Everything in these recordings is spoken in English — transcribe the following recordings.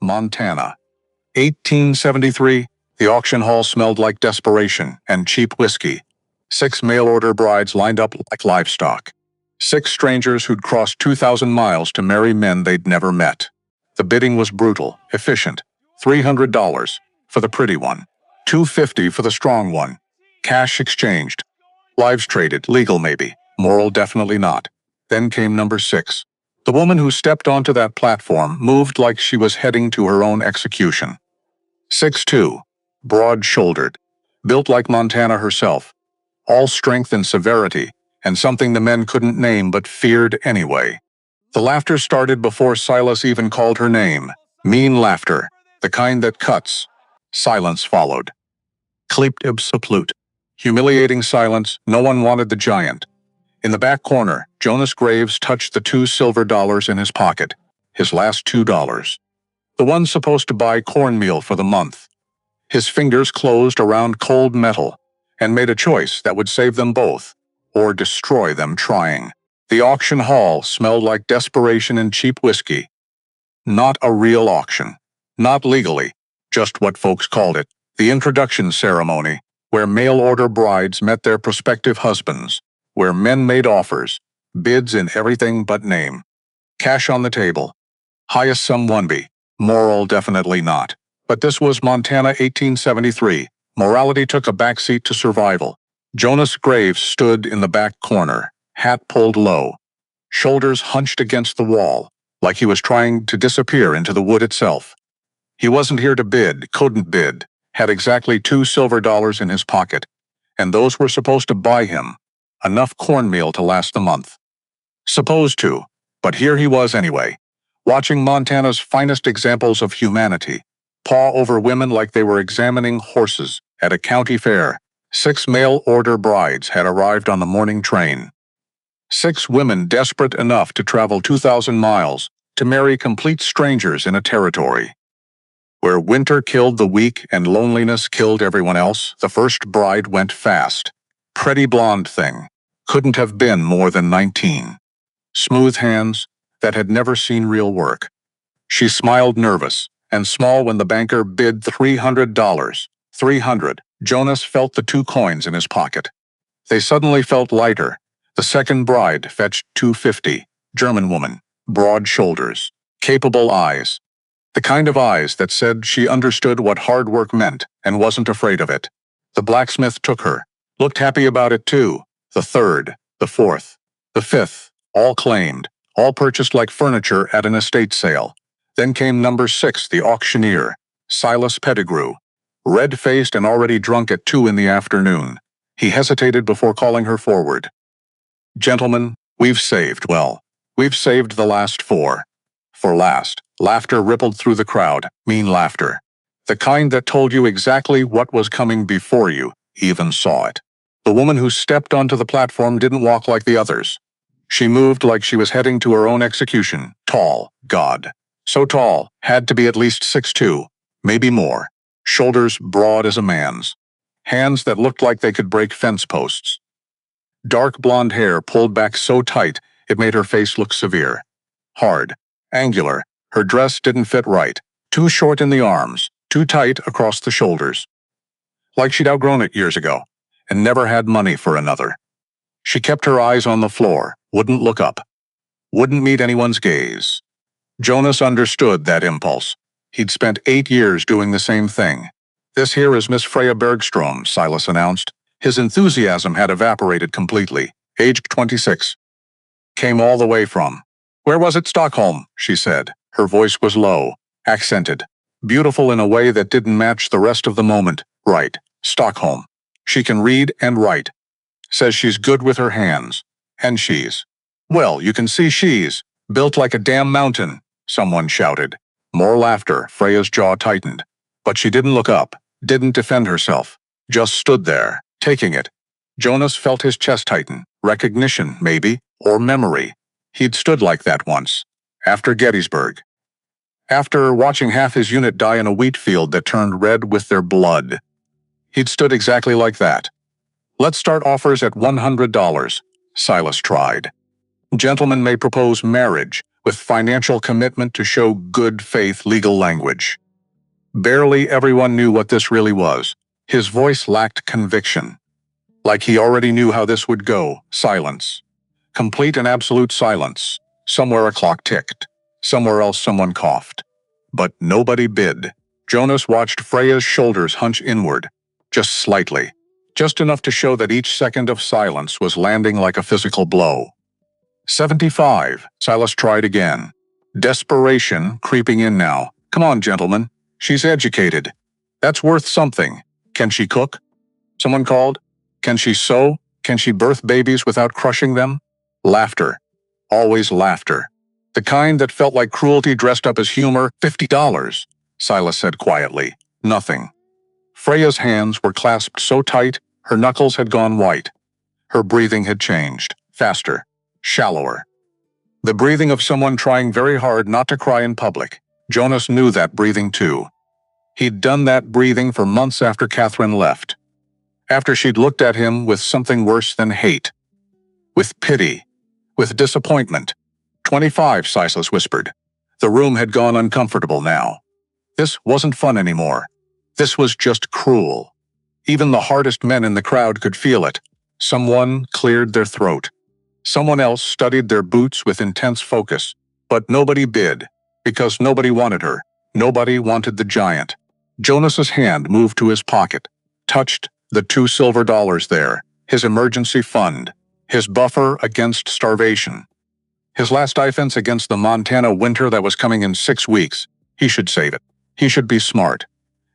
Montana. 1873, the auction hall smelled like desperation and cheap whiskey. 6 mail-order brides lined up like livestock. 6 strangers who'd crossed 2,000 miles to marry men they'd never met. The bidding was brutal, efficient. $300 for the pretty one. $250 for the strong one. Cash exchanged. Lives traded, legal maybe, moral definitely not. Then came number 6. The woman who stepped onto that platform moved like she was heading to her own execution. 6'2", broad-shouldered, built like Montana herself, all strength and severity, and something the men couldn't name but feared anyway. The laughter started before Silas even called her name. Mean laughter, the kind that cuts. Silence followed. Klept absolut. Humiliating silence, no one wanted the giant. In the back corner, Jonas Graves touched the 2 silver dollars in his pocket, his last $2. The one supposed to buy cornmeal for the month. His fingers closed around cold metal and made a choice that would save them both, or destroy them trying. The auction hall smelled like desperation and cheap whiskey. Not a real auction. Not legally, just what folks called it, the introduction ceremony, where mail-order brides met their prospective husbands, where men made offers, bids in everything but name. Cash on the table. Highest sum won be. Moral definitely not. But this was Montana 1873. Morality took a backseat to survival. Jonas Graves stood in the back corner, hat pulled low, shoulders hunched against the wall, like he was trying to disappear into the wood itself. He wasn't here to bid, couldn't bid, had exactly 2 silver dollars in his pocket, and those were supposed to buy him enough cornmeal to last the month. Supposed to, but here he was anyway, watching Montana's finest examples of humanity paw over women like they were examining horses at a county fair. 6 mail-order brides had arrived on the morning train. 6 women desperate enough to travel 2,000 miles to marry complete strangers in a territory where winter killed the weak and loneliness killed everyone else. The first bride went fast. Pretty blonde thing. Couldn't have been more than 19. Smooth hands that had never seen real work. She smiled nervous and small when the banker bid $300. 300. Jonas felt the 2 coins in his pocket. They suddenly felt lighter. The second bride fetched $250. German woman, broad shoulders, capable eyes. The kind of eyes that said she understood what hard work meant and wasn't afraid of it. The blacksmith took her, looked happy about it too. The third, the fourth, the fifth, all claimed, all purchased like furniture at an estate sale. Then came number 6, the auctioneer, Silas Pettigrew, red-faced and already drunk at 2 in the afternoon. He hesitated before calling her forward. Gentlemen, we've saved the last 4. For last, laughter rippled through the crowd, mean laughter. The kind that told you exactly what was coming before you even saw it. The woman who stepped onto the platform didn't walk like the others. She moved like she was heading to her own execution. Tall, God. So tall, had to be at least 6'2", maybe more. Shoulders broad as a man's. Hands that looked like they could break fence posts. Dark blonde hair pulled back so tight it made her face look severe. Hard. Angular. Her dress didn't fit right. Too short in the arms. Too tight across the shoulders. Like she'd outgrown it years ago and never had money for another. She kept her eyes on the floor, wouldn't look up. Wouldn't meet anyone's gaze. Jonas understood that impulse. He'd spent 8 years doing the same thing. This here is Miss Freya Bergstrom, Silas announced. His enthusiasm had evaporated completely. Aged 26. Came all the way from. Where was it? Stockholm, she said. Her voice was low, accented. Beautiful in a way that didn't match the rest of the moment. Right. Stockholm. She can read and write. Says she's good with her hands. And well, you can see she's built like a damn mountain, someone shouted. More laughter. Freya's jaw tightened. But she didn't look up, didn't defend herself. Just stood there, taking it. Jonas felt his chest tighten. Recognition, maybe, or memory. He'd stood like that once. After Gettysburg. After watching half his unit die in a wheat field that turned red with their blood. He'd stood exactly like that. Let's start offers at $100, Silas tried. Gentlemen may propose marriage with financial commitment to show good faith legal language. Barely everyone knew what this really was. His voice lacked conviction. Like he already knew how this would go. Silence. Complete and absolute silence. Somewhere a clock ticked. Somewhere else someone coughed. But nobody bid. Jonas watched Freya's shoulders hunch inward, just slightly, just enough to show that each second of silence was landing like a physical blow. 75. Silas tried again. Desperation creeping in now. Come on, gentlemen. She's educated. That's worth something. Can she cook? Someone called. Can she sew? Can she birth babies without crushing them? Laughter. Always laughter. The kind that felt like cruelty dressed up as humor. $50. Silas said quietly. Nothing. Freya's hands were clasped so tight, her knuckles had gone white. Her breathing had changed. Faster. Shallower. The breathing of someone trying very hard not to cry in public. Jonas knew that breathing too. He'd done that breathing for months after Catherine left. After she'd looked at him with something worse than hate. With pity. With disappointment. 25, Silas whispered. The room had gone uncomfortable now. This wasn't fun anymore. This was just cruel. Even the hardest men in the crowd could feel it. Someone cleared their throat. Someone else studied their boots with intense focus. But nobody bid, because nobody wanted her. Nobody wanted the giant. Jonas's hand moved to his pocket, touched the $2 silver there, his emergency fund, his buffer against starvation. His last defense against the Montana winter that was coming in 6 weeks. He should save it. He should be smart.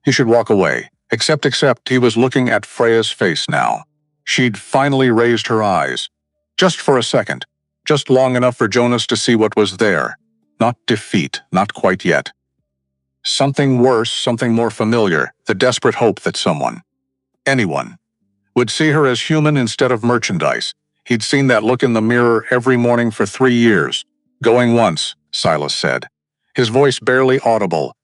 He should walk away. Except he was looking at Freya's face now. She'd finally raised her eyes. Just for a second. Just long enough for Jonas to see what was there. Not defeat, not quite yet. Something worse, something more familiar, the desperate hope that someone, anyone, would see her as human instead of merchandise. He'd seen that look in the mirror every morning for 3 years. Going once, Silas said. His voice barely audible.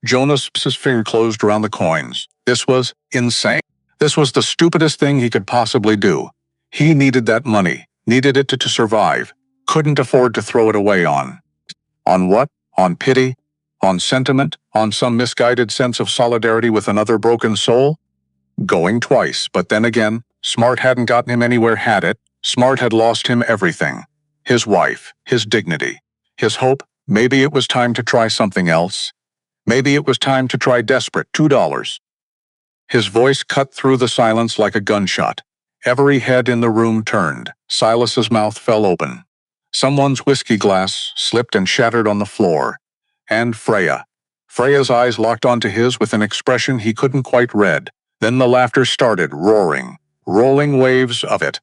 Jonas's finger closed around the coins. This was insane. This was the stupidest thing he could possibly do. He needed that money, needed it to survive, couldn't afford to throw it away on. On what? On pity? On sentiment? On some misguided sense of solidarity with another broken soul? Going twice, but then again, Smart hadn't gotten him anywhere, had it? Smart had lost him everything. His wife, his dignity, his hope. Maybe it was time to try something else. Maybe it was time to try desperate $2. His voice cut through the silence like a gunshot. Every head in the room turned. Silas's mouth fell open. Someone's whiskey glass slipped and shattered on the floor. And Freya. Freya's eyes locked onto his with an expression he couldn't quite read. Then the laughter started, roaring, rolling waves of it.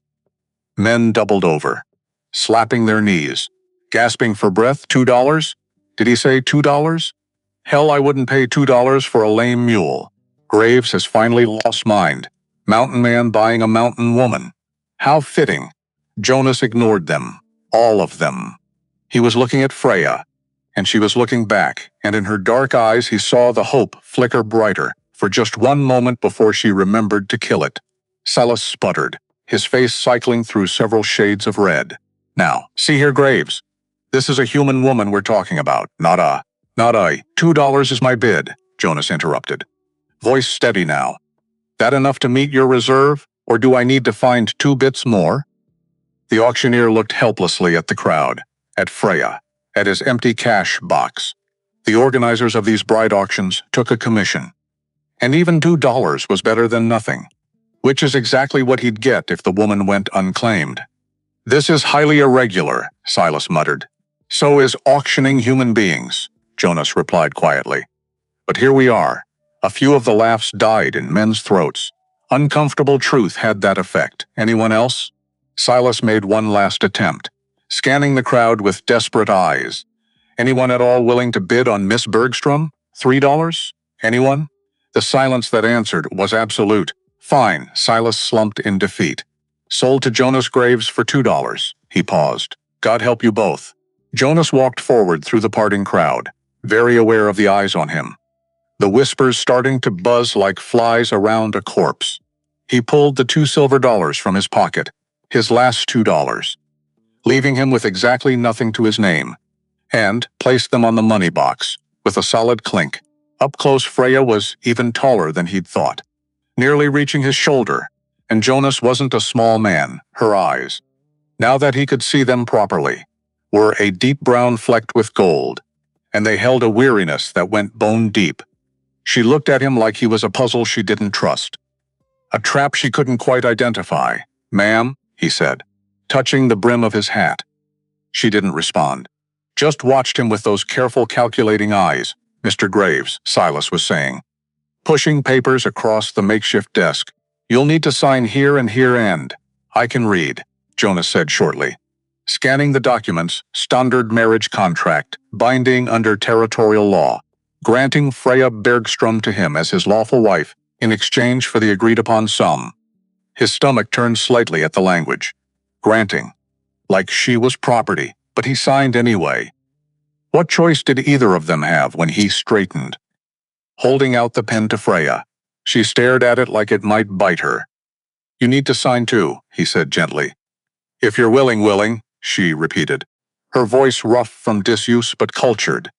Men doubled over, slapping their knees, gasping for breath. $2? Did he say $2? Hell, I wouldn't pay $2 for a lame mule. Graves has finally lost mind. Mountain man buying a mountain woman. How fitting. Jonas ignored them. All of them. He was looking at Freya, and she was looking back, and in her dark eyes he saw the hope flicker brighter, for just one moment before she remembered to kill it. Silas sputtered, his face cycling through several shades of red. Now, see here, Graves. This is a human woman we're talking about, not I. $2 is my bid, Jonas interrupted. Voice steady now. That enough to meet your reserve, or do I need to find 2 bits more? The auctioneer looked helplessly at the crowd, at Freya, at his empty cash box. The organizers of these bride auctions took a commission. And even $2 was better than nothing, which is exactly what he'd get if the woman went unclaimed. This is highly irregular, Silas muttered. So is auctioning human beings, Jonas replied quietly. But here we are. A few of the laughs died in men's throats. Uncomfortable truth had that effect. Anyone else? Silas made one last attempt, scanning the crowd with desperate eyes. Anyone at all willing to bid on Miss Bergstrom? $3? Anyone? The silence that answered was absolute. Fine, Silas slumped in defeat. Sold to Jonas Graves for $2. He paused. God help you both. Jonas walked forward through the parting crowd, very aware of the eyes on him. The whispers starting to buzz like flies around a corpse. He pulled the $2 silver from his pocket, his last $2, leaving him with exactly nothing to his name. and placed them on the money box, with a solid clink. Up close, Freya was even taller than he'd thought, nearly reaching his shoulder, and Jonas wasn't a small man. Her eyes, now that he could see them properly, were a deep brown flecked with gold, and they held a weariness that went bone deep. She looked at him like he was a puzzle she didn't trust, a trap she couldn't quite identify. "Ma'am," he said, touching the brim of his hat. She didn't respond, just watched him with those careful, calculating eyes. "Mr. Graves," Silas was saying, pushing papers across the makeshift desk. "You'll need to sign here and here and—" "I can read," Jonas said shortly, scanning the documents. "Standard marriage contract, binding under territorial law, granting Freya Bergstrom to him as his lawful wife in exchange for the agreed-upon sum." His stomach turned slightly at the language. Granting. Like she was property, but he signed anyway. What choice did either of them have when he straightened? Holding out the pen to Freya, she stared at it like it might bite her. "You need to sign too," he said gently. "If you're willing," she repeated, her voice rough from disuse but cultured.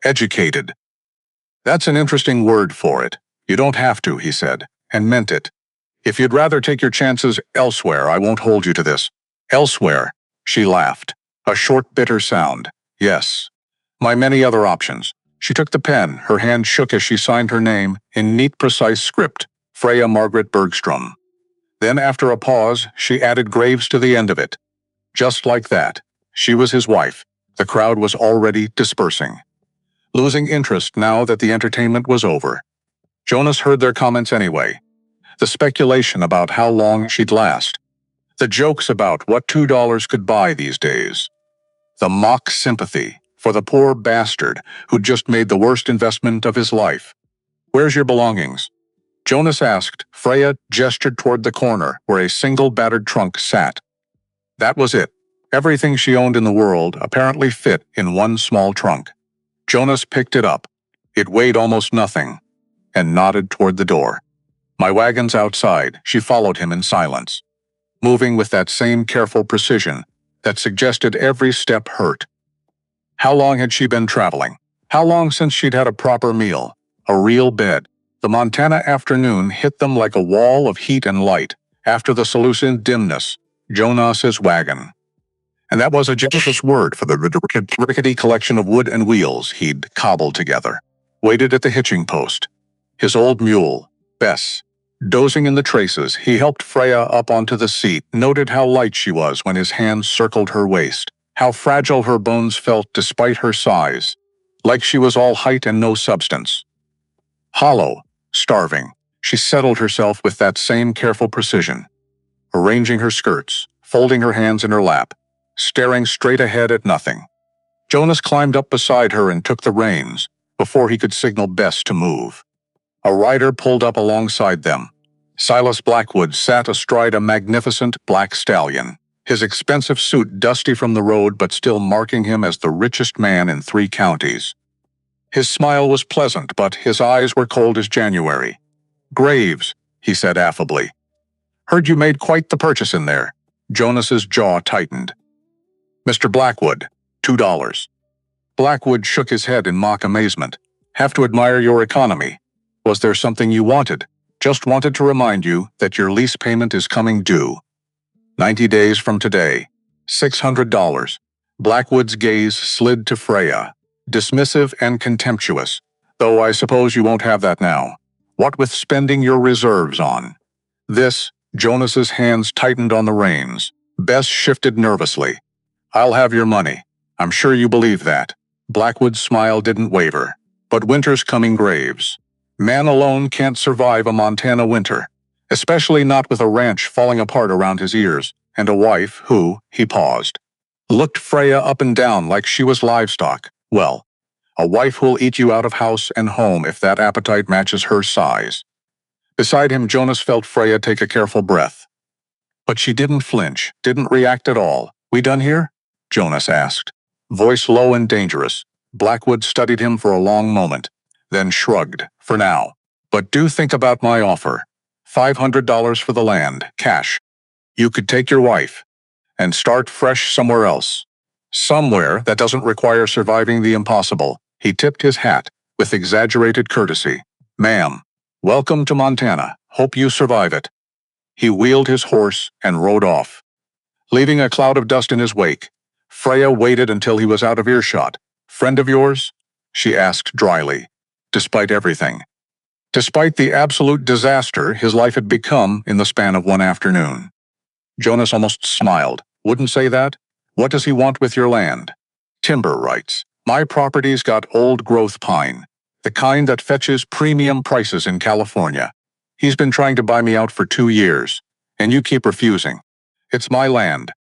"Educated." "That's an interesting word for it. You don't have to," he said, and meant it. "If you'd rather take your chances elsewhere, I won't hold you to this." "Elsewhere?" She laughed, a short, bitter sound. "Yes. My many other options." She took the pen. Her hand shook as she signed her name in neat, precise script, Freya Margaret Bergstrom. Then, after a pause, she added Graves to the end of it. Just like that, she was his wife. The crowd was already dispersing, losing interest now that the entertainment was over. Jonas heard their comments anyway. The speculation about how long she'd last. The jokes about what $2 could buy these days. The mock sympathy for the poor bastard who'd just made the worst investment of his life. "Where's your belongings?" Jonas asked. Freya gestured toward the corner where a single battered trunk sat. That was it. Everything she owned in the world apparently fit in one small trunk. Jonas picked it up. It weighed almost nothing, and nodded toward the door. "My wagon's outside." She followed him in silence, moving with that same careful precision that suggested every step hurt. How long had she been traveling? How long since she'd had a proper meal, a real bed? The Montana afternoon hit them like a wall of heat and light. After the Seleucid dimness, Jonas's wagon. And that was a Genesis word for the rickety collection of wood and wheels he'd cobbled together. Waited at the hitching post. His old mule, Bess, dozing in the traces. He helped Freya up onto the seat, noted how light she was when his hands circled her waist, how fragile her bones felt despite her size, like she was all height and no substance. Hollow, starving, she settled herself with that same careful precision, arranging her skirts, folding her hands in her lap, staring straight ahead at nothing. Jonas climbed up beside her and took the reins before he could signal Bess to move. A rider pulled up alongside them. Silas Blackwood sat astride a magnificent black stallion, his expensive suit dusty from the road but still marking him as the richest man in 3 counties. His smile was pleasant, but his eyes were cold as January. "Graves," he said affably. "Heard you made quite the purchase in there." Jonas's jaw tightened. "Mr. Blackwood, $2. Blackwood shook his head in mock amazement. "Have to admire your economy. Was there something you wanted?" "Just wanted to remind you that your lease payment is coming due. 90 days from today. $600. Blackwood's gaze slid to Freya, dismissive and contemptuous. "Though I suppose you won't have that now. What with spending your reserves on?" This, Jonas's hands tightened on the reins. Bess shifted nervously. "I'll have your money. I'm sure you believe that." Blackwood's smile didn't waver. "But winter's coming, Graves. Man alone can't survive a Montana winter, especially not with a ranch falling apart around his ears, and a wife who," he paused, looked Freya up and down like she was livestock. "Well, a wife who'll eat you out of house and home if that appetite matches her size." Beside him, Jonas felt Freya take a careful breath. But she didn't flinch, didn't react at all. "We done here?" Jonas asked, voice low and dangerous. Blackwood studied him for a long moment, then shrugged. "For now. But do think about my offer. $500 for the land, cash. You could take your wife and start fresh somewhere else. Somewhere that doesn't require surviving the impossible. He tipped his hat with exaggerated courtesy. Ma'am, welcome to Montana. Hope you survive it. He wheeled his horse and rode off, leaving a cloud of dust in his wake. Freya waited until he was out of earshot. Friend of yours? She asked dryly. Despite everything. Despite the absolute disaster his life had become in the span of one afternoon. Jonas almost smiled. Wouldn't say that? What does he want with your land? Timber rights. My property's got old-growth pine, the kind that fetches premium prices in California. He's been trying to buy me out for 2 years, and you keep refusing. It's my land.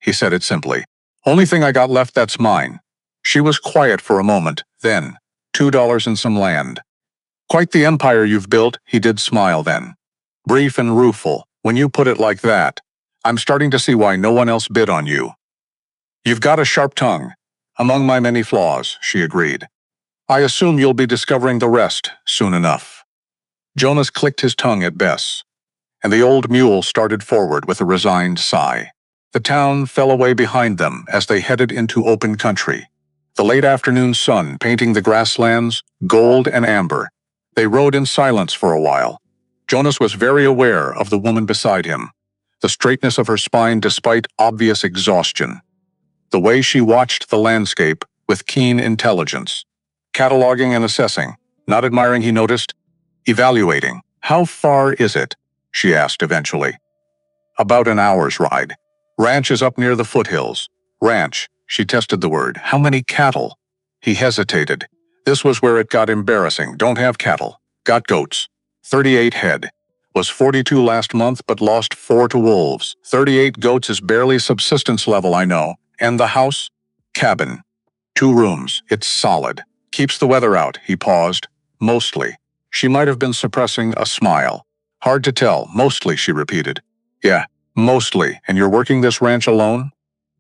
He said it simply. Only thing I got left that's mine. She was quiet for a moment, then, $2 and some land. Quite the empire you've built, he did smile then. Brief and rueful, when you put it like that. I'm starting to see why no one else bid on you. You've got a sharp tongue. Among my many flaws, she agreed. I assume you'll be discovering the rest soon enough. Jonas clicked his tongue at Bess, and the old mule started forward with a resigned sigh. The town fell away behind them as they headed into open country. The late afternoon sun painting the grasslands gold and amber. They rode in silence for a while. Jonas was very aware of the woman beside him, the straightness of her spine despite obvious exhaustion. The way she watched the landscape with keen intelligence, cataloging and assessing, not admiring he noticed, evaluating. How far is it? She asked eventually. About an hour's ride. Ranch is up near the foothills. Ranch, she tested the word. How many cattle? He hesitated. This was where it got embarrassing. Don't have cattle. Got goats. 38 head. Was 42 last month but lost 4 to wolves. 38 goats is barely subsistence level, I know. And the house? Cabin. 2 rooms. It's solid. Keeps the weather out, he paused. Mostly. She might have been suppressing a smile. Hard to tell. Mostly, she repeated. Yeah, mostly. And you're working this ranch alone?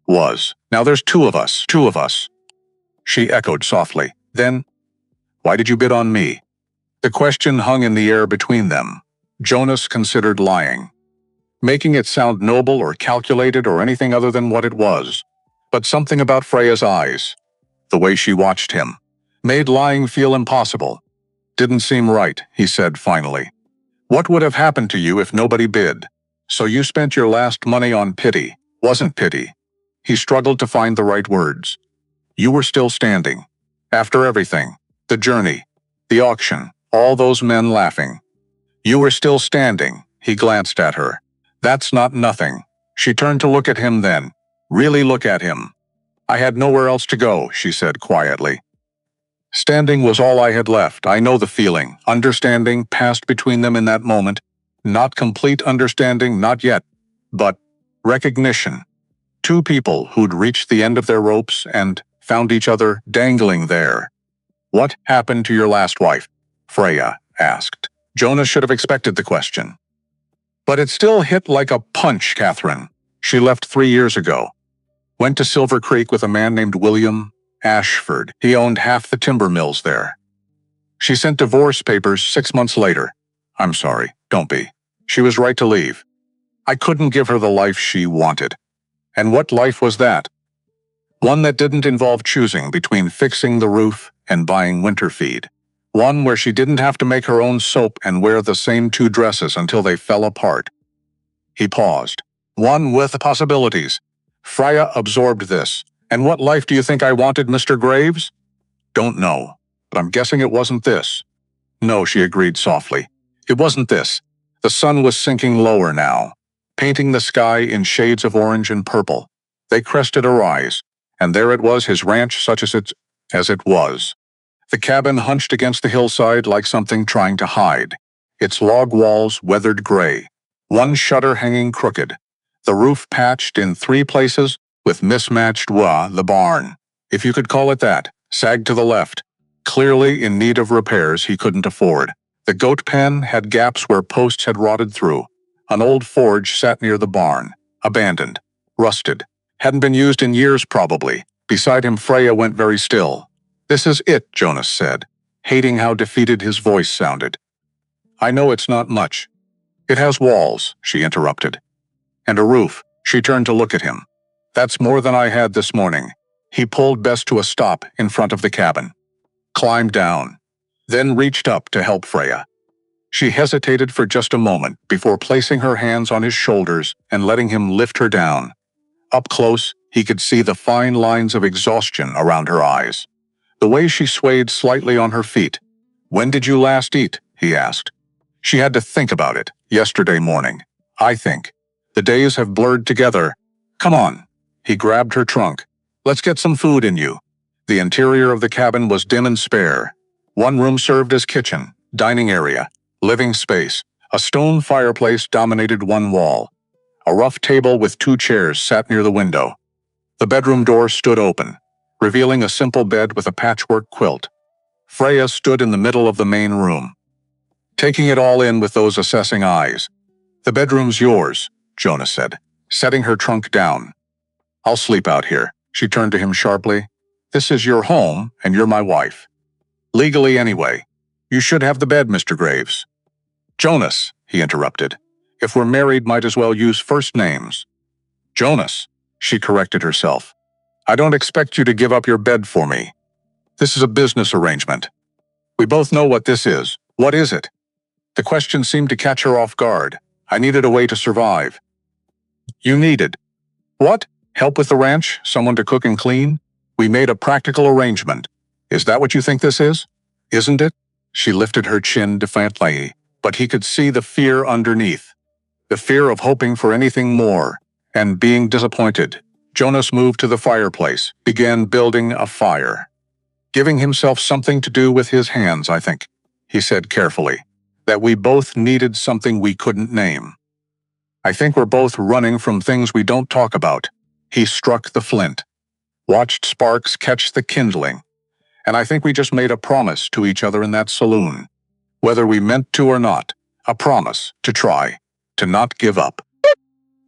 Was. Now there's 2 of us. 2 of us. She echoed softly. Then, why did you bid on me? The question hung in the air between them. Jonas considered lying, making it sound noble or calculated or anything other than what it was. But something about Freya's eyes, the way she watched him, made lying feel impossible. Didn't seem right, he said finally. What would have happened to you if nobody bid? So you spent your last money on pity. Wasn't pity. He struggled to find the right words. You were still standing. After everything, the journey, the auction, all those men laughing. You were still standing, he glanced at her. That's not nothing. She turned to look at him then. Really look at him. I had nowhere else to go, she said quietly. Standing was all I had left. I know the feeling. Understanding passed between them in that moment. Not complete understanding, not yet. But recognition. 2 people who'd reached the end of their ropes and found each other dangling there. What happened to your last wife? Freya asked. Jonas should have expected the question. But it still hit like a punch, Catherine. She left 3 years ago. Went to Silver Creek with a man named William Ashford. He owned half the timber mills there. She sent divorce papers 6 months later. I'm sorry, don't be. She was right to leave. I couldn't give her the life she wanted. And what life was that? One that didn't involve choosing between fixing the roof and buying winter feed. One where she didn't have to make her own soap and wear the same 2 dresses until they fell apart. He paused. One with possibilities. Freya absorbed this. And what life do you think I wanted, Mr. Graves? Don't know, but I'm guessing it wasn't this. No, she agreed softly. It wasn't this. The sun was sinking lower now, painting the sky in shades of orange and purple. They crested a rise, and there it was, his ranch such as it was. The cabin hunched against the hillside like something trying to hide, its log walls weathered gray, one shutter hanging crooked, the roof patched in 3 places with mismatched the barn, if you could call it that, sagged to the left, clearly in need of repairs he couldn't afford. The goat pen had gaps where posts had rotted through. An old forge sat near the barn, abandoned, rusted, hadn't been used in years probably. Beside him Freya went very still. This is it, Jonas said, hating how defeated his voice sounded. I know it's not much. It has walls, she interrupted. And a roof. She turned to look at him. That's more than I had this morning. He pulled Bess to a stop in front of the cabin, climbed down, then reached up to help Freya. She hesitated for just a moment before placing her hands on his shoulders and letting him lift her down. Up close, he could see the fine lines of exhaustion around her eyes. The way she swayed slightly on her feet. "When did you last eat?" he asked. She had to think about it. "Yesterday morning, I think. The days have blurred together. Come on." He grabbed her trunk. "Let's get some food in you." The interior of the cabin was dim and spare. One room served as kitchen, dining area, living space. A stone fireplace dominated one wall. A rough table with 2 chairs sat near the window. The bedroom door stood open, revealing a simple bed with a patchwork quilt. Freya stood in the middle of the main room, taking it all in with those assessing eyes. "The bedroom's yours," Jonas said, setting her trunk down. "I'll sleep out here." She turned to him sharply. "This is your home, and you're my wife. Legally anyway. You should have the bed, Mr. Graves." "Jonas," he interrupted. "If we're married, might as well use first names." "Jonas," she corrected herself. "I don't expect you to give up your bed for me. This is a business arrangement. We both know what this is. What is it?" The question seemed to catch her off guard. "I needed a way to survive." "You needed what? Help with the ranch? Someone to cook and clean? We made a practical arrangement. Is that what you think this is? Isn't it?" She lifted her chin defiantly, but he could see the fear underneath. The fear of hoping for anything more, and being disappointed. Jonas moved to the fireplace, began building a fire. "Giving himself something to do with his hands, I think," he said carefully. "That we both needed something we couldn't name. I think we're both running from things we don't talk about." He struck the flint, watched sparks catch the kindling, and I think we just made a promise to each other in that saloon. Whether we meant to or not, a promise to try, to not give up.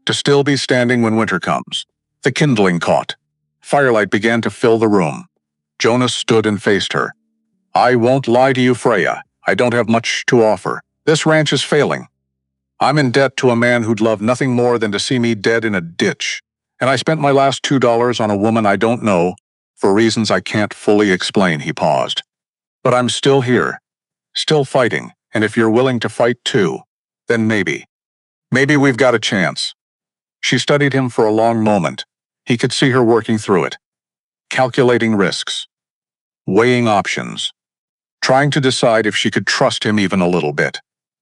To still be standing when winter comes. The kindling caught. Firelight began to fill the room. Jonas stood and faced her. "I won't lie to you, Freya. I don't have much to offer. This ranch is failing. I'm in debt to a man who'd love nothing more than to see me dead in a ditch. And I spent my last $2 on a woman I don't know, for reasons I can't fully explain." He paused. "But I'm still here, still fighting, and if you're willing to fight too, then maybe we've got a chance." She studied him for a long moment. He could see her working through it, calculating risks, weighing options, trying to decide if she could trust him even a little bit.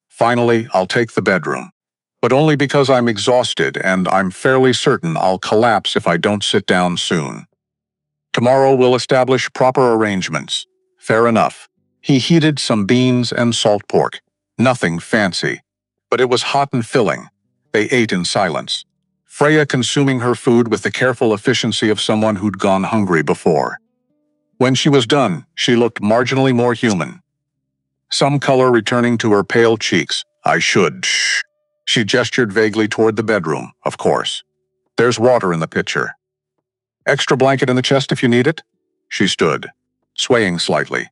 "Finally, I'll take the bedroom. But only because I'm exhausted and I'm fairly certain I'll collapse if I don't sit down soon. Tomorrow we'll establish proper arrangements." "Fair enough." He heated some beans and salt pork. Nothing fancy, but it was hot and filling. They ate in silence. Freya consuming her food with the careful efficiency of someone who'd gone hungry before. When she was done, she looked marginally more human. Some color returning to her pale cheeks. Shh." She gestured vaguely toward the bedroom, "Of course. There's water in the pitcher. Extra blanket in the chest if you need it." She stood, swaying slightly.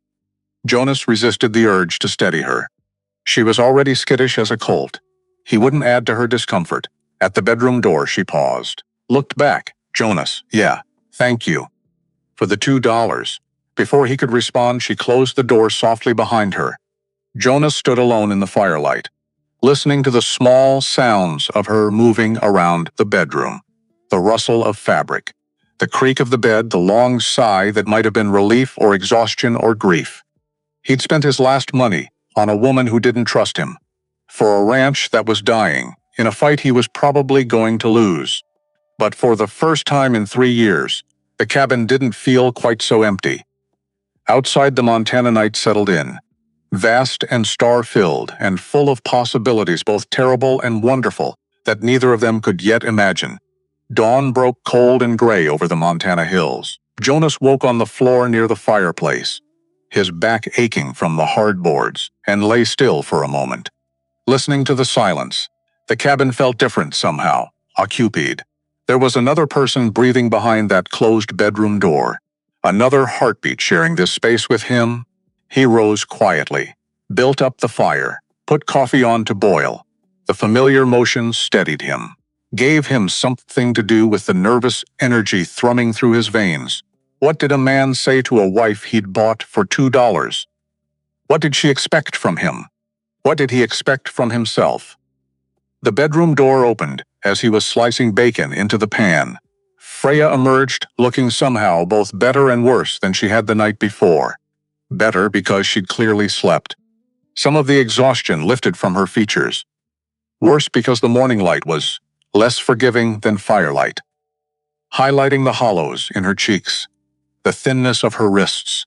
Jonas resisted the urge to steady her. She was already skittish as a colt. He wouldn't add to her discomfort. At the bedroom door, she paused, looked back. "Jonas, yeah, thank you. For the $2. Before he could respond, she closed the door softly behind her. Jonas stood alone in the firelight, listening to the small sounds of her moving around the bedroom. The rustle of fabric, the creak of the bed, the long sigh that might have been relief or exhaustion or grief. He'd spent his last money on a woman who didn't trust him, for a ranch that was dying, in a fight he was probably going to lose. But for the first time in 3 years, the cabin didn't feel quite so empty. Outside, the Montana night settled in, vast and star-filled and full of possibilities both terrible and wonderful that neither of them could yet imagine. Dawn broke cold and gray over the Montana hills. Jonas woke on the floor near the fireplace, his back aching from the hard boards, and lay still for a moment, listening to the silence. The cabin felt different somehow, occupied. There was another person breathing behind that closed bedroom door, another heartbeat sharing this space with him. He rose quietly, built up the fire, put coffee on to boil. The familiar motion steadied him, gave him something to do with the nervous energy thrumming through his veins. What did a man say to a wife he'd bought for $2? What did she expect from him? What did he expect from himself? The bedroom door opened as he was slicing bacon into the pan. Freya emerged, looking somehow both better and worse than she had the night before. Better because she'd clearly slept. Some of the exhaustion lifted from her features. Worse because the morning light was less forgiving than firelight, highlighting the hollows in her cheeks, the thinness of her wrists,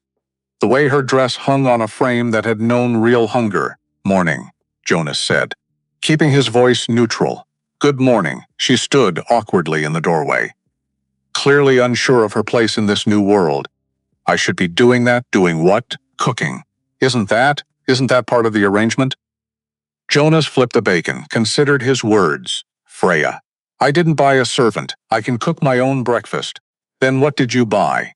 the way her dress hung on a frame that had known real hunger. "Morning," Jonas said, keeping his voice neutral. "Good morning." She stood awkwardly in the doorway, clearly unsure of her place in this new world. "I should be doing that." "Doing what?" "Cooking. Isn't that part of the arrangement?" Jonas flipped the bacon, considered his words. "Freya, I didn't buy a servant. I can cook my own breakfast." "Then what did you buy?"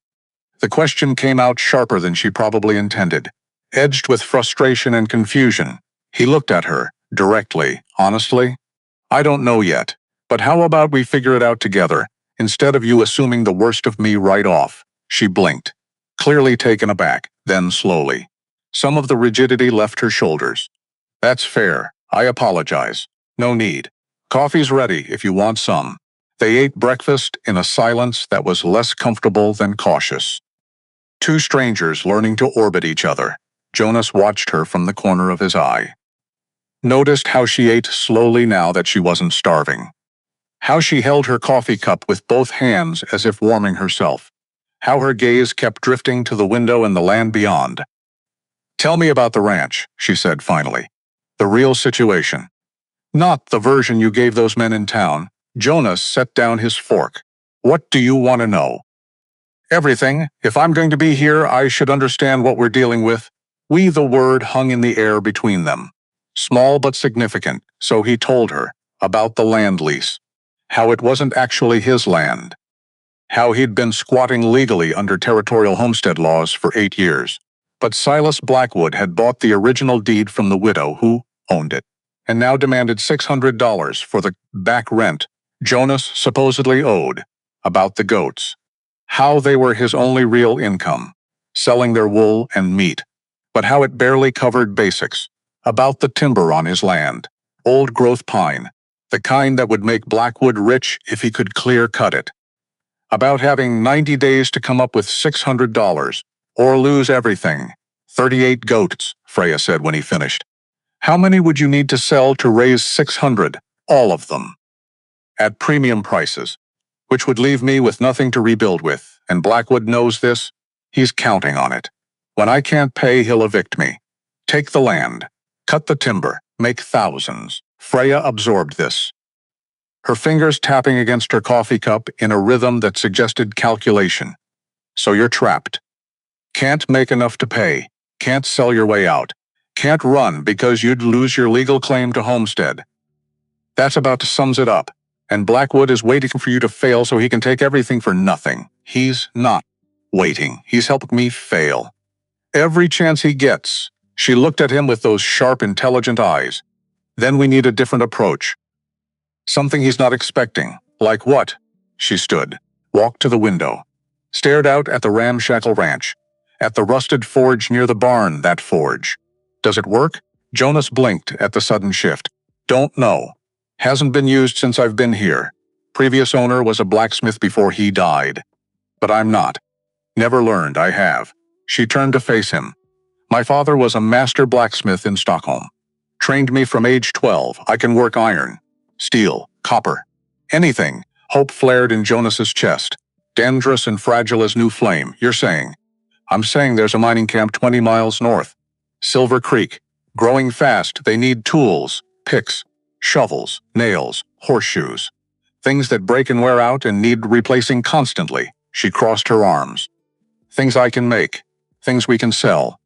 The question came out sharper than she probably intended, edged with frustration and confusion. He looked at her, directly, honestly. "I don't know yet, but how about we figure it out together, instead of you assuming the worst of me right off?" She blinked, clearly taken aback, then slowly. Some of the rigidity left her shoulders. "That's fair. I apologize. No need. Coffee's ready if you want some." They ate breakfast in a silence that was less comfortable than cautious. Two strangers learning to orbit each other. Jonas watched her from the corner of his eye. Noticed how she ate slowly now that she wasn't starving. How she held her coffee cup with both hands as if warming herself. How her gaze kept drifting to the window and the land beyond. "Tell me about the ranch," she said finally. "The real situation. Not the version you gave those men in town." Jonas set down his fork. "What do you want to know?" "Everything. If I'm going to be here, I should understand what we're dealing with." The word hung in the air between them. Small but significant, so he told her about the land lease. How it wasn't actually his land. How he'd been squatting legally under territorial homestead laws for 8 years. But Silas Blackwood had bought the original deed from the widow who owned it, and now demanded $600 for the back rent Jonas supposedly owed. About the goats. How they were his only real income, selling their wool and meat. But how it barely covered basics. About the timber on his land. Old-growth pine, the kind that would make Blackwood rich if he could clear-cut it. About having 90 days to come up with $600, or lose everything. 38 goats, Freya said when he finished. "How many would you need to sell to raise 600? All of them. At premium prices. Which would leave me with nothing to rebuild with, and Blackwood knows this. He's counting on it. When I can't pay, he'll evict me. Take the land. Cut the timber. Make thousands." Freya absorbed this, her fingers tapping against her coffee cup in a rhythm that suggested calculation. "So you're trapped. Can't make enough to pay. Can't sell your way out. Can't run because you'd lose your legal claim to homestead. That's about sums it up. And Blackwood is waiting for you to fail so he can take everything for nothing." "He's not waiting. He's helping me fail. Every chance he gets." She looked at him with those sharp, intelligent eyes. "Then we need a different approach. Something he's not expecting." "Like what?" She stood, walked to the window, stared out at the ramshackle ranch, at the rusted forge near the barn. That forge. "Does it work?" Jonas blinked at the sudden shift. "Don't know. Hasn't been used since I've been here. Previous owner was a blacksmith before he died. But I'm not. Never learned I have." She turned to face him. "My father was a master blacksmith in Stockholm. Trained me from age 12. I can work iron, steel, copper, anything." Hope flared in Jonas's chest, dangerous and fragile as new flame. "You're saying?" "I'm saying there's a mining camp 20 miles north. Silver Creek. Growing fast. They need tools, picks, shovels, nails, horseshoes. Things that break and wear out and need replacing constantly." She crossed her arms. "Things I can make. Things we can sell."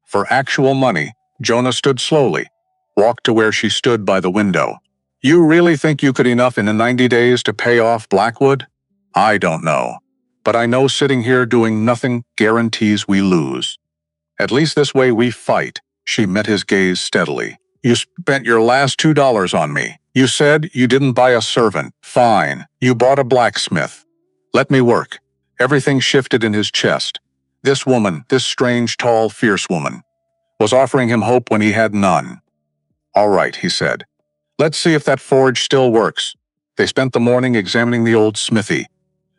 For actual money. Jonas stood slowly, walked to where she stood by the window. "You really think you could enough in 90 days to pay off Blackwood?" "I don't know. But I know sitting here doing nothing guarantees we lose. At least this way we fight." She met his gaze steadily. "You spent your last $2 on me. You said you didn't buy a servant. Fine. You bought a blacksmith. Let me work. Everything shifted in his chest. This woman, this strange, tall, fierce woman, was offering him hope when he had none. "All right," he said. "Let's see if that forge still works." They spent the morning examining the old smithy.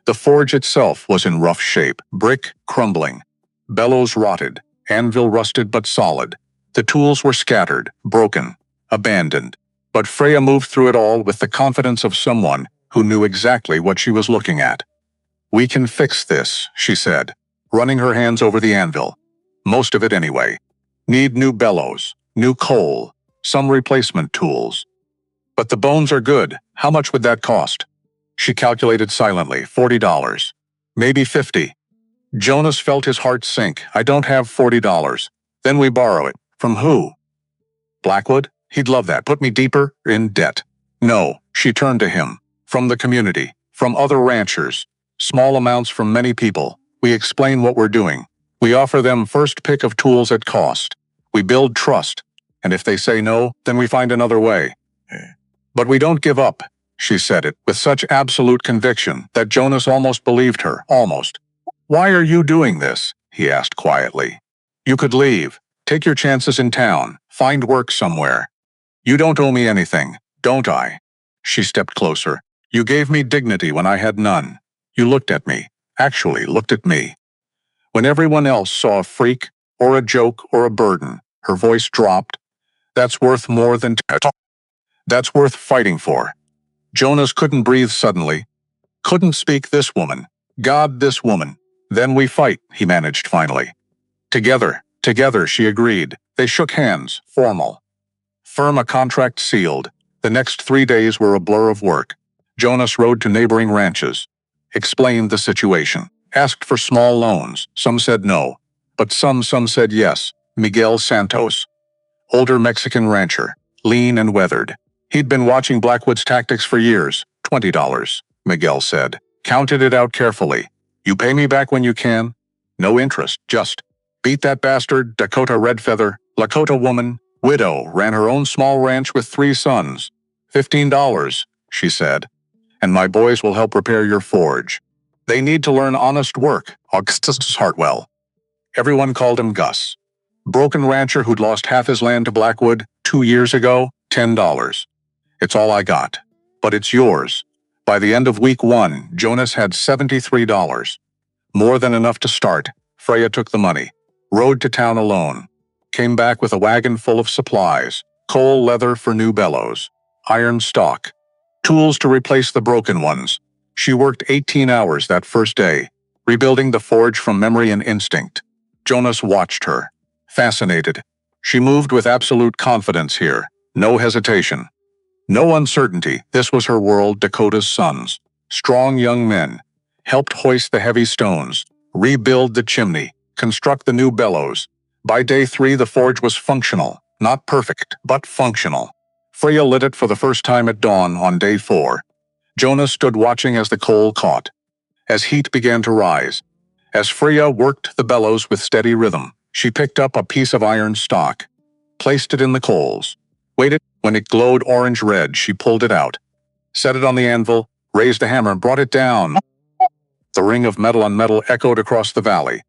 The forge itself was in rough shape, brick crumbling, bellows rotted, anvil rusted but solid. The tools were scattered, broken, abandoned. But Freya moved through it all with the confidence of someone who knew exactly what she was looking at. "We can fix this," she said, running her hands over the anvil. "Most of it anyway. Need new bellows, new coal, some replacement tools. But the bones are good. How much would that cost?" She calculated silently, $40. Maybe 50. Jonas felt his heart sink. "I don't have $40. Then we borrow it. From who?" "Blackwood? He'd love that. Put me deeper in debt." "No," she turned to him. "From the community. From other ranchers. Small amounts from many people. We explain what we're doing. We offer them first pick of tools at cost. We build trust. And if they say no, then we find another way. But we don't give up." She said it with such absolute conviction that Jonas almost believed her, almost. "Why are you doing this?" he asked quietly. "You could leave. Take your chances in town. Find work somewhere. You don't owe me anything, don't I?" She stepped closer. "You gave me dignity when I had none. You looked at me, actually looked at me. When everyone else saw a freak, or a joke, or a burden," her voice dropped. "That's worth more than that's worth fighting for." Jonas couldn't breathe suddenly. Couldn't speak. "This woman. God, this woman. Then we fight," he managed finally. Together, she agreed. They shook hands, formal. Firm, a contract sealed. The next 3 days were a blur of work. Jonas rode to neighboring ranches, explained the situation, asked for small loans. Some said no, but some said yes. Miguel Santos, older Mexican rancher, lean and weathered. He'd been watching Blackwood's tactics for years. $20, Miguel said. Counted it out carefully. "You pay me back when you can. No interest, just beat that bastard." Dakota Redfeather, Lakota woman, widow, ran her own small ranch with 3 sons. $15, she said. "And my boys will help repair your forge. They need to learn honest work." Augustus Hartwell. Everyone called him Gus. Broken rancher who'd lost half his land to Blackwood 2 years ago, $10. "It's all I got. But it's yours." By the end of week 1, Jonas had $73. More than enough to start. Freya took the money, rode to town alone, came back with a wagon full of supplies, coal leather for new bellows, iron stock, tools to replace the broken ones. She worked 18 hours that first day, rebuilding the forge from memory and instinct. Jonas watched her, fascinated. She moved with absolute confidence here, no hesitation. No uncertainty. This was her world. Dakota's sons, strong young men, helped hoist the heavy stones, rebuild the chimney, construct the new bellows. By day 3, the forge was functional, not perfect, but functional. Freya lit it for the first time at dawn on day 4. Jonas stood watching as the coal caught, as heat began to rise. As Freya worked the bellows with steady rhythm, she picked up a piece of iron stock, placed it in the coals, waited. When it glowed orange-red, she pulled it out, set it on the anvil, raised the hammer, and brought it down. The ring of metal on metal echoed across the valley.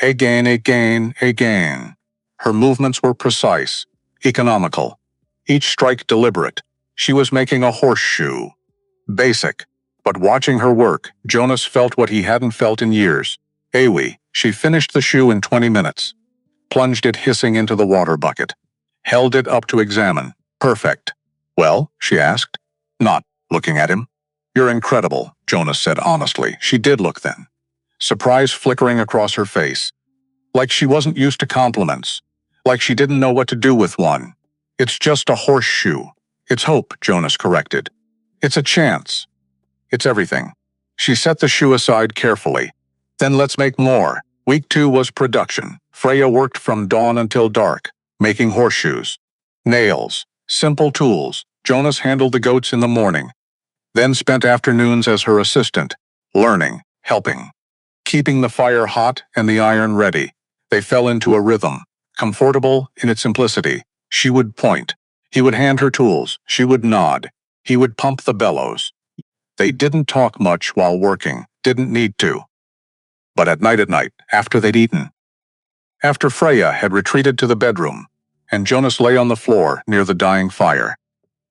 Again, again, again. Her movements were precise, economical, each strike deliberate. She was making a horseshoe. Basic. But watching her work, Jonas felt what he hadn't felt in years. Awi. She finished the shoe in 20 minutes, plunged it hissing into the water bucket, held it up to examine. Perfect. "Well?" she asked, not looking at him. "You're incredible," Jonas said honestly. She did look then, surprise flickering across her face. Like she wasn't used to compliments, like she didn't know what to do with one. "It's just a horseshoe." "It's hope," Jonas corrected. "It's a chance. It's everything." She set the shoe aside carefully. "Then let's make more." Week 2 was production. Freya worked from dawn until dark, making horseshoes. Nails. Simple tools. Jonas handled the goats in the morning, then spent afternoons as her assistant, learning, helping, keeping the fire hot and the iron ready. They fell into a rhythm, comfortable in its simplicity. She would point. He would hand her tools. She would nod. He would pump the bellows. They didn't talk much while working, didn't need to. but at night, after they'd eaten. After Freya had retreated to the bedroom, and Jonas lay on the floor near the dying fire,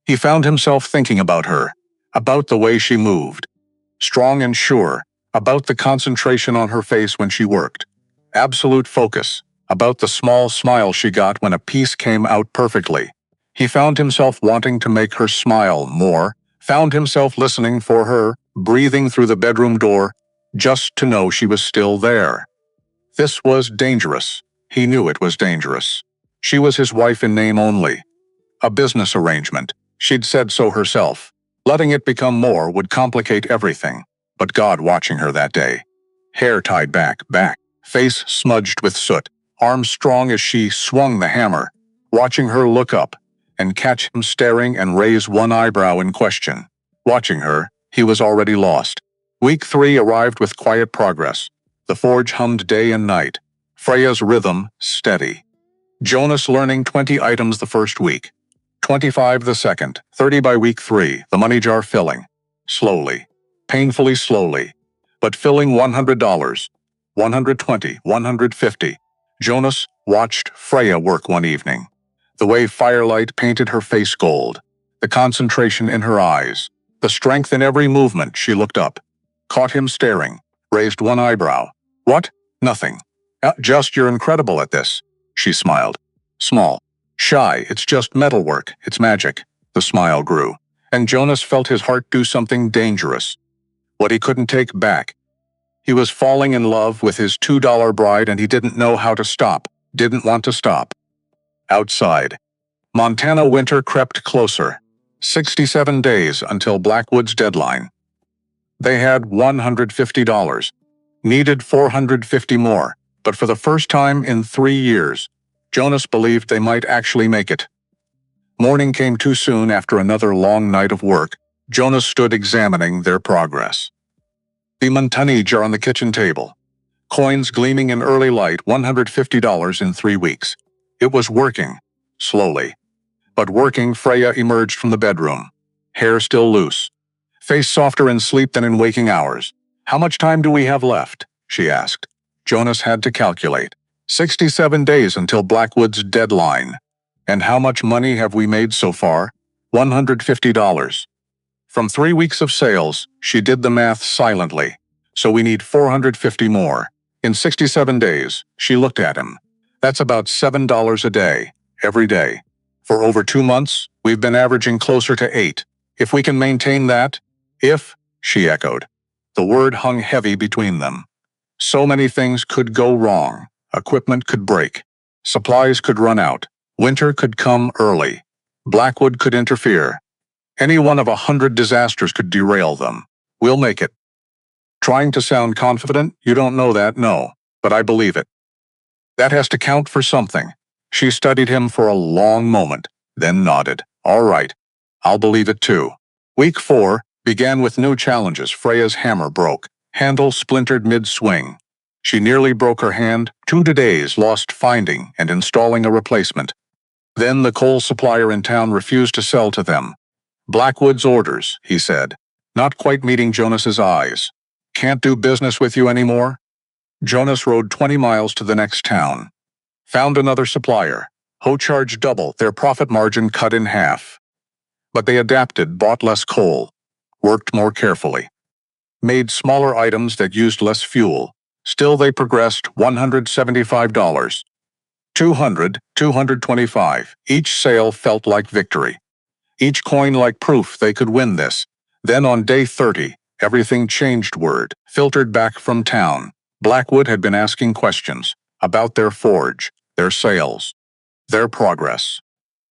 he found himself thinking about her, about the way she moved. Strong and sure, about the concentration on her face when she worked. Absolute focus, about the small smile she got when a piece came out perfectly. He found himself wanting to make her smile more, found himself listening for her, breathing through the bedroom door, just to know she was still there. This was dangerous. He knew it was dangerous. She was his wife in name only. A business arrangement. She'd said so herself. Letting it become more would complicate everything. But God watching her that day. Hair tied back, face smudged with soot, arms strong as she swung the hammer, watching her look up and catch him staring and raise one eyebrow in question. Watching her, he was already lost. Week 3 arrived with quiet progress. The forge hummed day and night. Freya's rhythm steady. Jonas learning 20 items the first week, 25 the second, 30 by week 3, the money jar filling. Slowly, painfully slowly, but filling $100, 120, 150. Jonas watched Freya work one evening. The way firelight painted her face gold, the concentration in her eyes, the strength in every movement. She looked up, caught him staring, raised one eyebrow. What? Nothing. Just you're incredible at this. She smiled. Small. Shy. It's just metalwork. It's magic. The smile grew, and Jonas felt his heart do something dangerous. What he couldn't take back. He was falling in love with his $2 bride and he didn't know how to stop, didn't want to stop. Outside. Montana winter crept closer. 67 days until Blackwood's deadline. They had $150. Needed $450 more, but for the first time in 3 years, Jonas believed they might actually make it. Morning came too soon after another long night of work. Jonas stood examining their progress. The money jar on the kitchen table. Coins gleaming in early light, $150 in 3 weeks. It was working, slowly. But working. Freya emerged from the bedroom. Hair still loose. Face softer in sleep than in waking hours. How much time do we have left? She asked. Jonas had to calculate. 67 days until Blackwood's deadline. And how much money have we made so far? $150. From 3 weeks of sales, she did the math silently. So we need $450 more. In 67 days, she looked at him. That's about $7 a day, every day. For over 2 months, we've been averaging closer to 8. If we can maintain that, she echoed. The word hung heavy between them. So many things could go wrong. Equipment could break. Supplies could run out. Winter could come early. Blackwood could interfere. Any one of 100 disasters could derail them. We'll make it. Trying to sound confident? You don't know that, no. But I believe it. That has to count for something. She studied him for a long moment, then nodded. All right. I'll believe it too. Week 4 began with new challenges. Freya's hammer broke. Handle splintered mid-swing. She nearly broke her hand. 2 days lost finding and installing a replacement. Then the coal supplier in town refused to sell to them. Blackwood's orders, he said, not quite meeting Jonas's eyes. Can't do business with you anymore? Jonas rode 20 miles to the next town. Found another supplier. Who charged double, their profit margin cut in half. But they adapted, bought less coal, worked more carefully. Made smaller items that used less fuel. Still they progressed. $175. 200, 225. Each sale felt like victory. Each coin like proof they could win this. Then on day 30, everything changed. Word filtered back from town. Blackwood had been asking questions about their forge, their sales, their progress.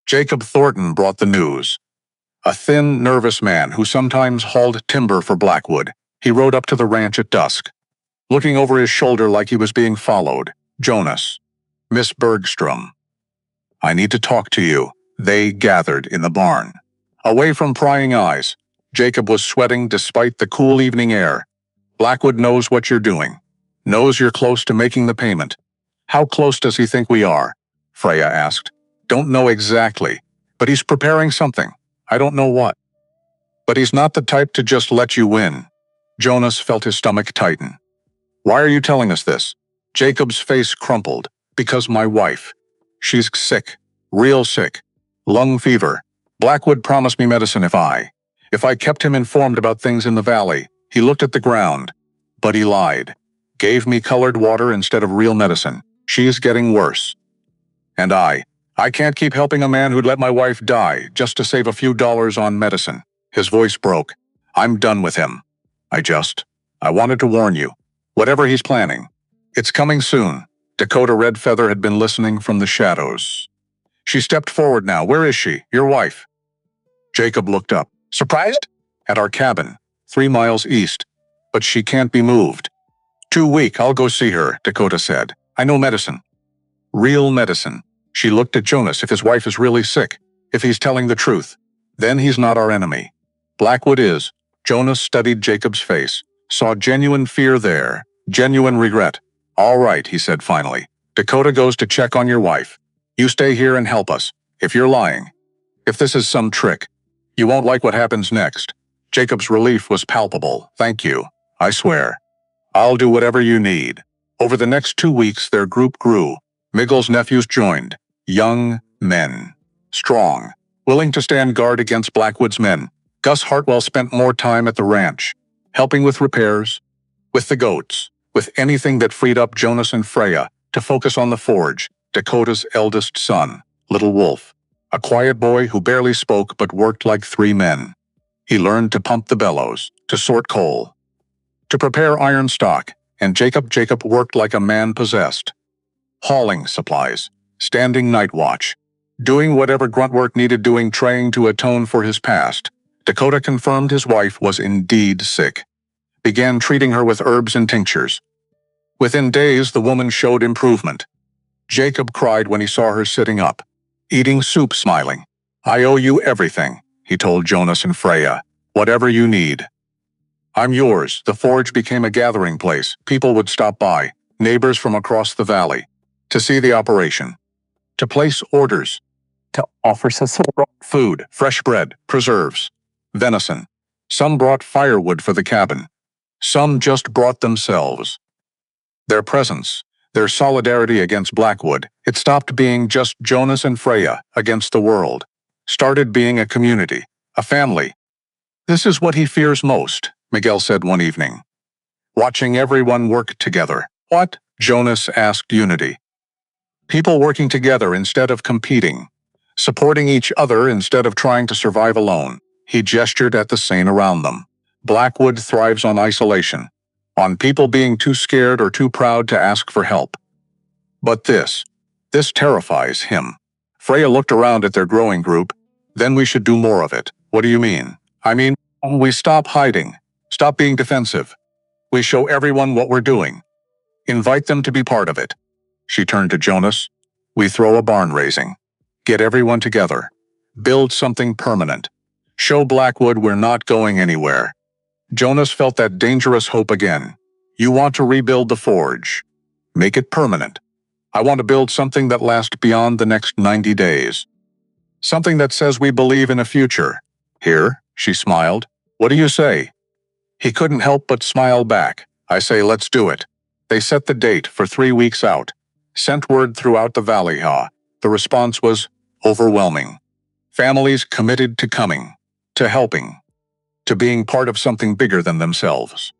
Jacob Thornton brought the news. A thin, nervous man who sometimes hauled timber for Blackwood. He rode up to the ranch at dusk, looking over his shoulder like he was being followed. Jonas. Miss Bergstrom. I need to talk to you. They gathered in the barn. Away from prying eyes, Jacob was sweating despite the cool evening air. Blackwood knows what you're doing. Knows you're close to making the payment. How close does he think we are? Freya asked. Don't know exactly, but he's preparing something. I don't know what. But he's not the type to just let you win. Jonas felt his stomach tighten. Why are you telling us this? Jacob's face crumpled. Because my wife. She's sick. Real sick. Lung fever. Blackwood promised me medicine if I kept him informed about things in the valley. He looked at the ground. But he lied. Gave me colored water instead of real medicine. She is getting worse. And I can't keep helping a man who'd let my wife die just to save a few dollars on medicine. His voice broke. I'm done with him. I wanted to warn you. Whatever he's planning, it's coming soon. Dakota Redfeather had been listening from the shadows. She stepped forward now. Where is she? Your wife? Jacob looked up. Surprised? At our cabin, 3 miles east. But she can't be moved. Too weak. I'll go see her, Dakota said. I know medicine. Real medicine. She looked at Jonas. If his wife is really sick, if he's telling the truth, then he's not our enemy. Blackwood is. Jonas studied Jacob's face, saw genuine fear there, genuine regret. All right, he said finally. Dakota goes to check on your wife. You stay here and help us. If you're lying, if this is some trick, you won't like what happens next. Jacob's relief was palpable. Thank you. I swear. I'll do whatever you need. Over the next 2 weeks, their group grew. Miggle's nephews joined. Young men. Strong. Willing to stand guard against Blackwood's men. Gus Hartwell spent more time at the ranch, helping with repairs, with the goats, with anything that freed up Jonas and Freya to focus on the forge, Dakota's eldest son, Little Wolf, a quiet boy who barely spoke but worked like 3 men. He learned to pump the bellows, to sort coal, to prepare iron stock, and Jacob worked like a man possessed, hauling supplies, standing night watch, doing whatever grunt work needed doing, trying to atone for his past. Dakota confirmed his wife was indeed sick. Began treating her with herbs and tinctures. Within days, the woman showed improvement. Jacob cried when he saw her sitting up, eating soup, smiling. I owe you everything, he told Jonas and Freya. Whatever you need. I'm yours. The forge became a gathering place. People would stop by, neighbors from across the valley, to see the operation, to place orders, to offer support. Food, fresh bread, preserves, venison. Some brought firewood for the cabin. Some just brought themselves. Their presence, their solidarity against Blackwood, it stopped being just Jonas and Freya against the world. Started being a community, a family. This is what he fears most, Miguel said one evening. Watching everyone work together. What? Jonas asked Unity. People working together instead of competing. Supporting each other instead of trying to survive alone. He gestured at the scene around them. Blackwood thrives on isolation, on people being too scared or too proud to ask for help. But this terrifies him. Freya looked around at their growing group. Then we should do more of it. What do you mean? I mean, we stop hiding, stop being defensive. We show everyone what we're doing. Invite them to be part of it. She turned to Jonas. We throw a barn raising. Get everyone together. Build something permanent. Show Blackwood we're not going anywhere. Jonas felt that dangerous hope again. You want to rebuild the forge. Make it permanent. I want to build something that lasts beyond the next 90 days. Something that says we believe in a future. Here, she smiled. What do you say? He couldn't help but smile back. I say let's do it. They set the date for 3 weeks out. Sent word throughout the valley. The response was overwhelming. Families committed to coming, to helping, to being part of something bigger than themselves.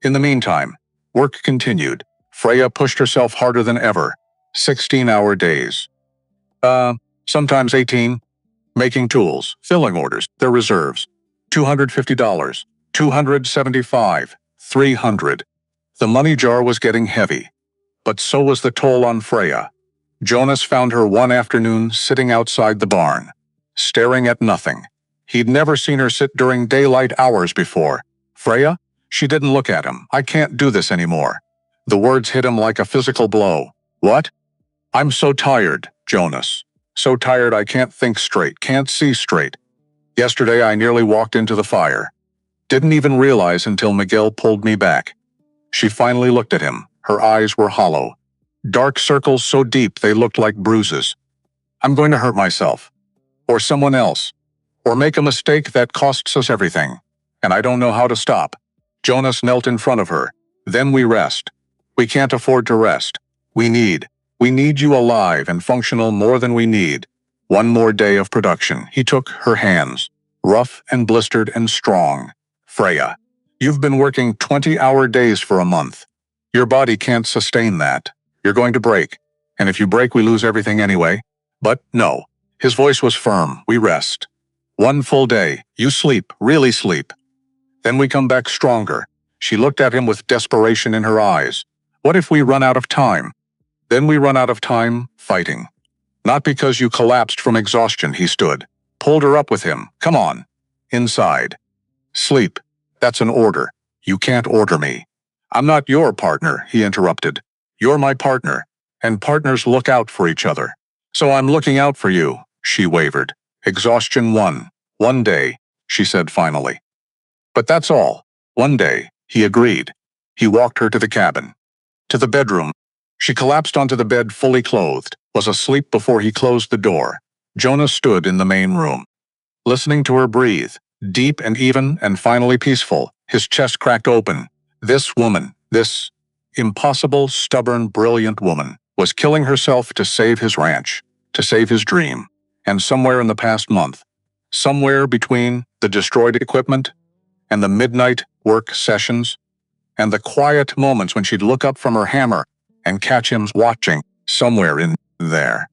In the meantime, work continued. Freya pushed herself harder than ever. 16-hour days. Sometimes 18. Making tools, filling orders, their reserves. $250, $275, $300. The money jar was getting heavy. But so was the toll on Freya. Jonas found her one afternoon sitting outside the barn, staring at nothing. He'd never seen her sit during daylight hours before. Freya? She didn't look at him. I can't do this anymore. The words hit him like a physical blow. What? I'm so tired, Jonas. So tired I can't think straight, can't see straight. Yesterday I nearly walked into the fire. Didn't even realize until Miguel pulled me back. She finally looked at him. Her eyes were hollow. Dark circles so deep they looked like bruises. I'm going to hurt myself. Or someone else. Or make a mistake that costs us everything. And I don't know how to stop. Jonas knelt in front of her. Then we rest. We can't afford to rest. We need you alive and functional more than we need. One more day of production. He took her hands, rough and blistered and strong. Freya, you've been working 20-hour days for a month. Your body can't sustain that. You're going to break. And if you break, we lose everything anyway. But no. His voice was firm. We rest. One full day. You sleep, really sleep. Then we come back stronger. She looked at him with desperation in her eyes. What if we run out of time? Then we run out of time fighting. Not because you collapsed from exhaustion, he stood. Pulled her up with him. Come on. Inside. Sleep. That's an order. You can't order me. I'm not your partner, he interrupted. You're my partner. And partners look out for each other. So I'm looking out for you, she wavered. Exhaustion won. One day, she said finally. But that's all. One day, he agreed. He walked her to the cabin. To the bedroom. She collapsed onto the bed fully clothed, was asleep before he closed the door. Jonas stood in the main room, listening to her breathe, deep and even and finally peaceful. His chest cracked open. This woman, this impossible, stubborn, brilliant woman, was killing herself to save his ranch, to save his dream. And somewhere in the past month, somewhere between the destroyed equipment and the midnight work sessions and the quiet moments when she'd look up from her hammer and catch him watching, somewhere in there,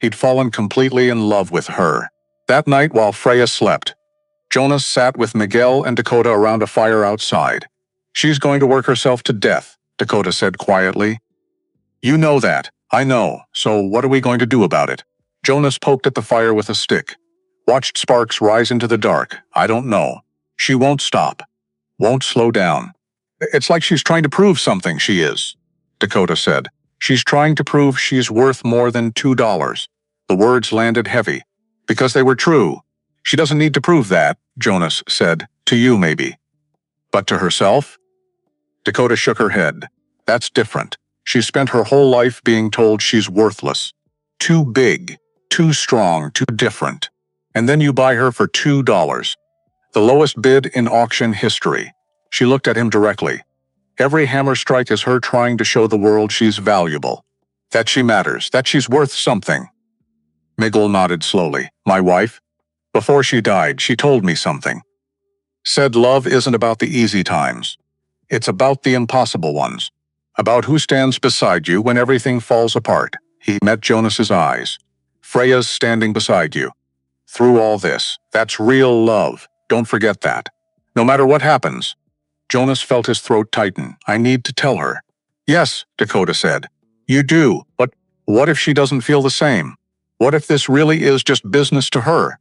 he'd fallen completely in love with her. That night while Freya slept, Jonas sat with Miguel and Dakota around a fire outside. She's going to work herself to death, Dakota said quietly. You know that. I know. So what are we going to do about it? Jonas poked at the fire with a stick. Watched sparks rise into the dark. I don't know. She won't stop. Won't slow down. It's like she's trying to prove something, she is, Dakota said. She's trying to prove she's worth more than $2. The words landed heavy, because they were true. She doesn't need to prove that, Jonas said. To you, maybe. But to herself? Dakota shook her head. That's different. She spent her whole life being told she's worthless. Too big, too strong, too different. And then you buy her for $2. The lowest bid in auction history. She looked at him directly. Every hammer strike is her trying to show the world she's valuable. That she matters, that she's worth something. Miguel nodded slowly. My wife? Before she died, she told me something. Said love isn't about the easy times. It's about the impossible ones. About who stands beside you when everything falls apart. He met Jonas's eyes. Freya's standing beside you. Through all this, that's real love. Don't forget that. No matter what happens. Jonas felt his throat tighten. I need to tell her. Yes, Dakota said. You do, but what if she doesn't feel the same? What if this really is just business to her?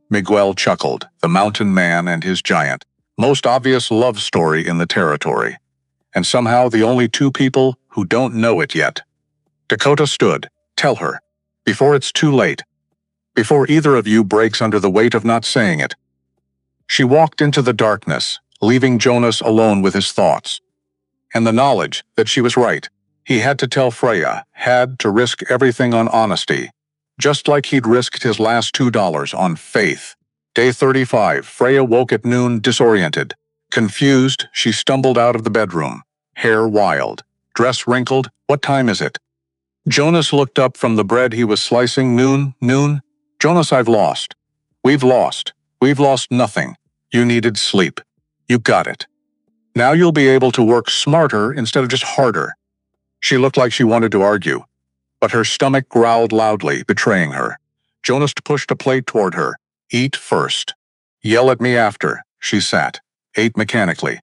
Miguel chuckled, the mountain man and his giant. Most obvious love story in the territory. And somehow the only two people who don't know it yet. Dakota stood. Tell her. Before it's too late. Before either of you breaks under the weight of not saying it. She walked into the darkness, leaving Jonas alone with his thoughts. And the knowledge that she was right. He had to tell Freya, had to risk everything on honesty. Just like he'd risked his last $2 on faith. Day 35, Freya woke at noon disoriented. Confused, she stumbled out of the bedroom. Hair wild. Dress wrinkled. What time is it? Jonas looked up from the bread he was slicing. Noon? Jonas, I've lost. We've lost. We've lost nothing. You needed sleep. You got it. Now you'll be able to work smarter instead of just harder. She looked like she wanted to argue, but her stomach growled loudly, betraying her. Jonas pushed a plate toward her. Eat first. Yell at me after. She sat, ate mechanically.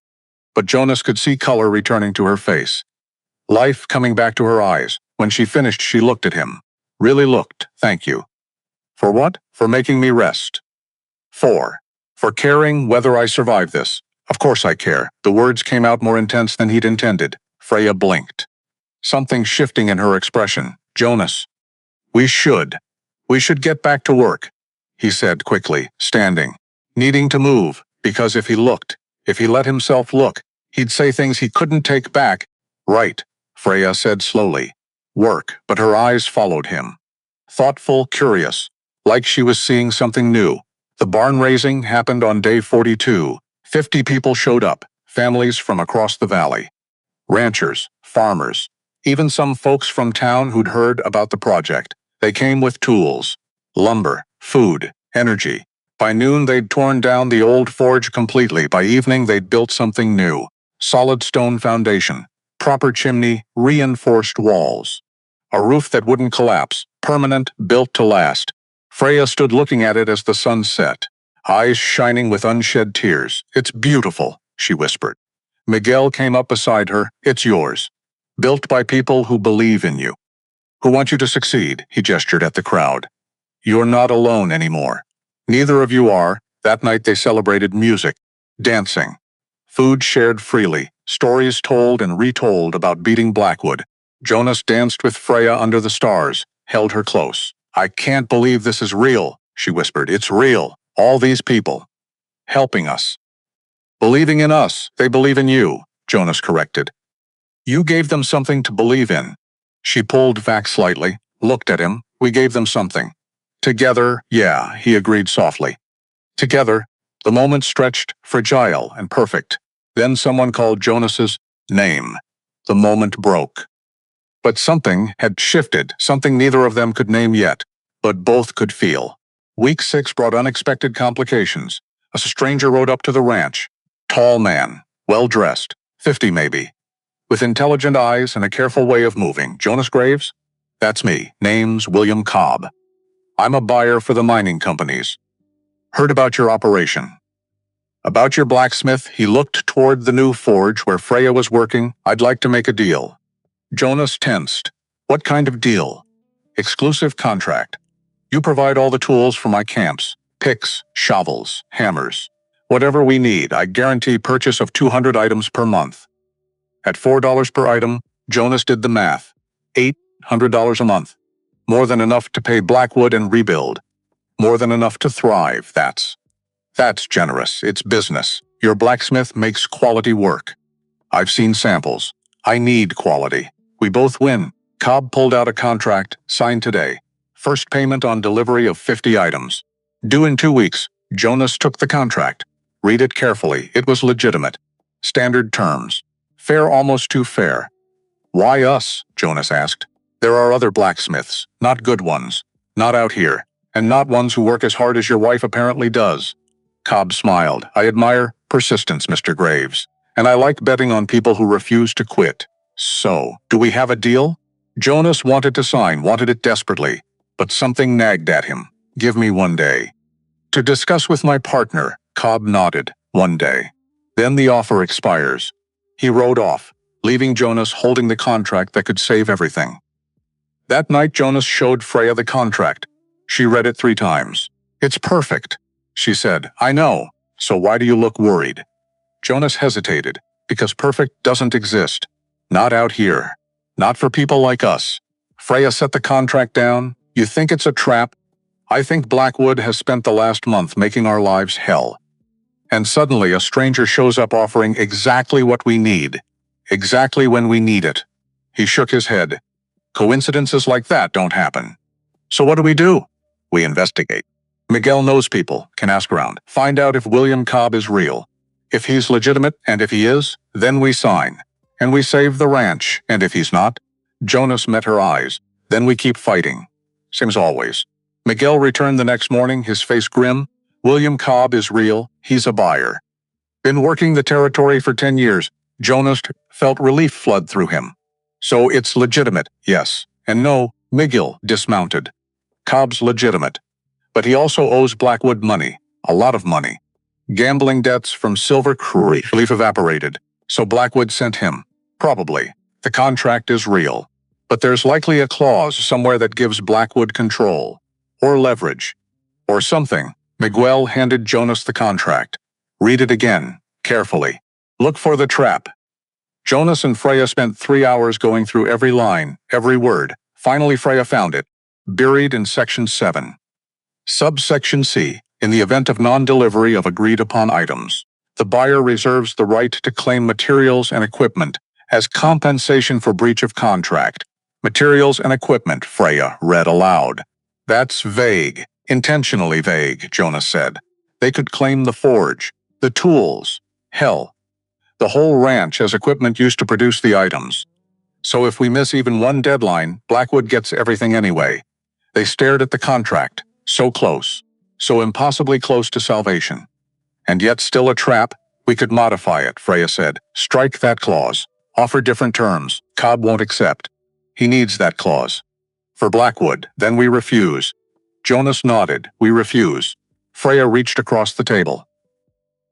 But Jonas could see color returning to her face. Life coming back to her eyes. When she finished, she looked at him. Really looked, thank you. For what? For making me rest. For caring whether I survive this. Of course I care. The words came out more intense than he'd intended. Freya blinked. Something shifting in her expression. Jonas. We should get back to work, he said quickly, standing, needing to move, because if he let himself look, he'd say things he couldn't take back. Right, Freya said slowly. Work, but her eyes followed him. Thoughtful, curious, like she was seeing something new. The barn raising happened on day 42. 50 people showed up, families from across the valley. Ranchers, farmers, even some folks from town who'd heard about the project. They came with tools, lumber, food, energy. By noon, they'd torn down the old forge completely. By evening, they'd built something new. Solid stone foundation, proper chimney, reinforced walls. A roof that wouldn't collapse, permanent, built to last. Freya stood looking at it as the sun set, eyes shining with unshed tears. "It's beautiful," she whispered. Miguel came up beside her. "It's yours. Built by people who believe in you, who want you to succeed," he gestured at the crowd. "You're not alone anymore. Neither of you are." That night they celebrated music, dancing, food shared freely, stories told and retold about beating Blackwood. Jonas danced with Freya under the stars, held her close. "I can't believe this is real," she whispered. "It's real. All these people. Helping us. Believing in us. They believe in you," Jonas corrected. "You gave them something to believe in." She pulled back slightly, looked at him. "We gave them something. Together, yeah," he agreed softly. Together, the moment stretched, fragile and perfect. Then someone called Jonas's name. The moment broke. But something had shifted, something neither of them could name yet, but both could feel. Week 6 brought unexpected complications. A stranger rode up to the ranch. Tall man, well-dressed, 50 maybe, with intelligent eyes and a careful way of moving. "Jonas Graves?" "That's me. Name's William Cobb. I'm a buyer for the mining companies. Heard about your operation. About your blacksmith." He looked toward the new forge where Freya was working. "I'd like to make a deal." Jonas tensed. "What kind of deal?" "Exclusive contract. You provide all the tools for my camps. Picks, shovels, hammers. Whatever we need. I guarantee purchase of 200 items per month." At $4 per item, Jonas did the math. $800 a month. More than enough to pay Blackwood and rebuild. More than enough to thrive. That's generous. It's business. Your blacksmith makes quality work. I've seen samples. I need quality. We both win. Cobb pulled out a contract, signed today. First payment on delivery of 50 items. Due in 2 weeks. Jonas took the contract. Read it carefully. It was legitimate. Standard terms. Fair, almost too fair. "Why us?" Jonas asked. "There are other blacksmiths, not good ones, not out here, and not ones who work as hard as your wife apparently does." Cobb smiled. "I admire persistence, Mr. Graves, and I like betting on people who refuse to quit. So, do we have a deal?" Jonas wanted to sign, wanted it desperately, but something nagged at him. "Give me 1 day. To discuss with my partner." Cobb nodded. 1 day. Then the offer expires. He rode off, leaving Jonas holding the contract that could save everything. That night Jonas showed Freya the contract. She read it 3 times. "It's perfect," she said. "I know. So why do you look worried?" Jonas hesitated. "Because perfect doesn't exist. Not out here. Not for people like us." Freya set the contract down. "You think it's a trap? I think Blackwood has spent the last month making our lives hell. And suddenly a stranger shows up offering exactly what we need. Exactly when we need it." He shook his head. "Coincidences like that don't happen. So what do? We investigate. Miguel knows people, can ask around, find out if William Cobb is real. If he's legitimate, and if he is, then we sign. And we save the ranch, and if he's not." Jonas met her eyes. "Then we keep fighting. Same as always." Miguel returned the next morning, his face grim. "William Cobb is real. He's a buyer. Been working the territory for 10 years. Jonas felt relief flood through him. "So it's legitimate, yes. And no," Miguel dismounted. "Cobb's legitimate. But he also owes Blackwood money. A lot of money. Gambling debts from Silver Creek. Relief evaporated. So Blackwood sent him. Probably. The contract is real. But there's likely a clause somewhere that gives Blackwood control. Or leverage. Or something." Miguel handed Jonas the contract. "Read it again, carefully. Look for the trap." Jonas and Freya spent 3 hours going through every line, every word. Finally Freya found it, buried in Section 7. Subsection C. In the event of non-delivery of agreed-upon items, the buyer reserves the right to claim materials and equipment as compensation for breach of contract. Materials and equipment, Freya read aloud. "That's vague. Intentionally vague," Jonas said. "They could claim the forge, the tools, hell. The whole ranch has equipment used to produce the items. So if we miss even one deadline, Blackwood gets everything anyway. They stared at the contract. So close. So impossibly close to salvation. And yet still a trap. We could modify it, Freya said. Strike that clause. Offer different terms. Cobb won't accept. He needs that clause. For Blackwood, then we refuse. Jonas nodded. We refuse. Freya reached across the table.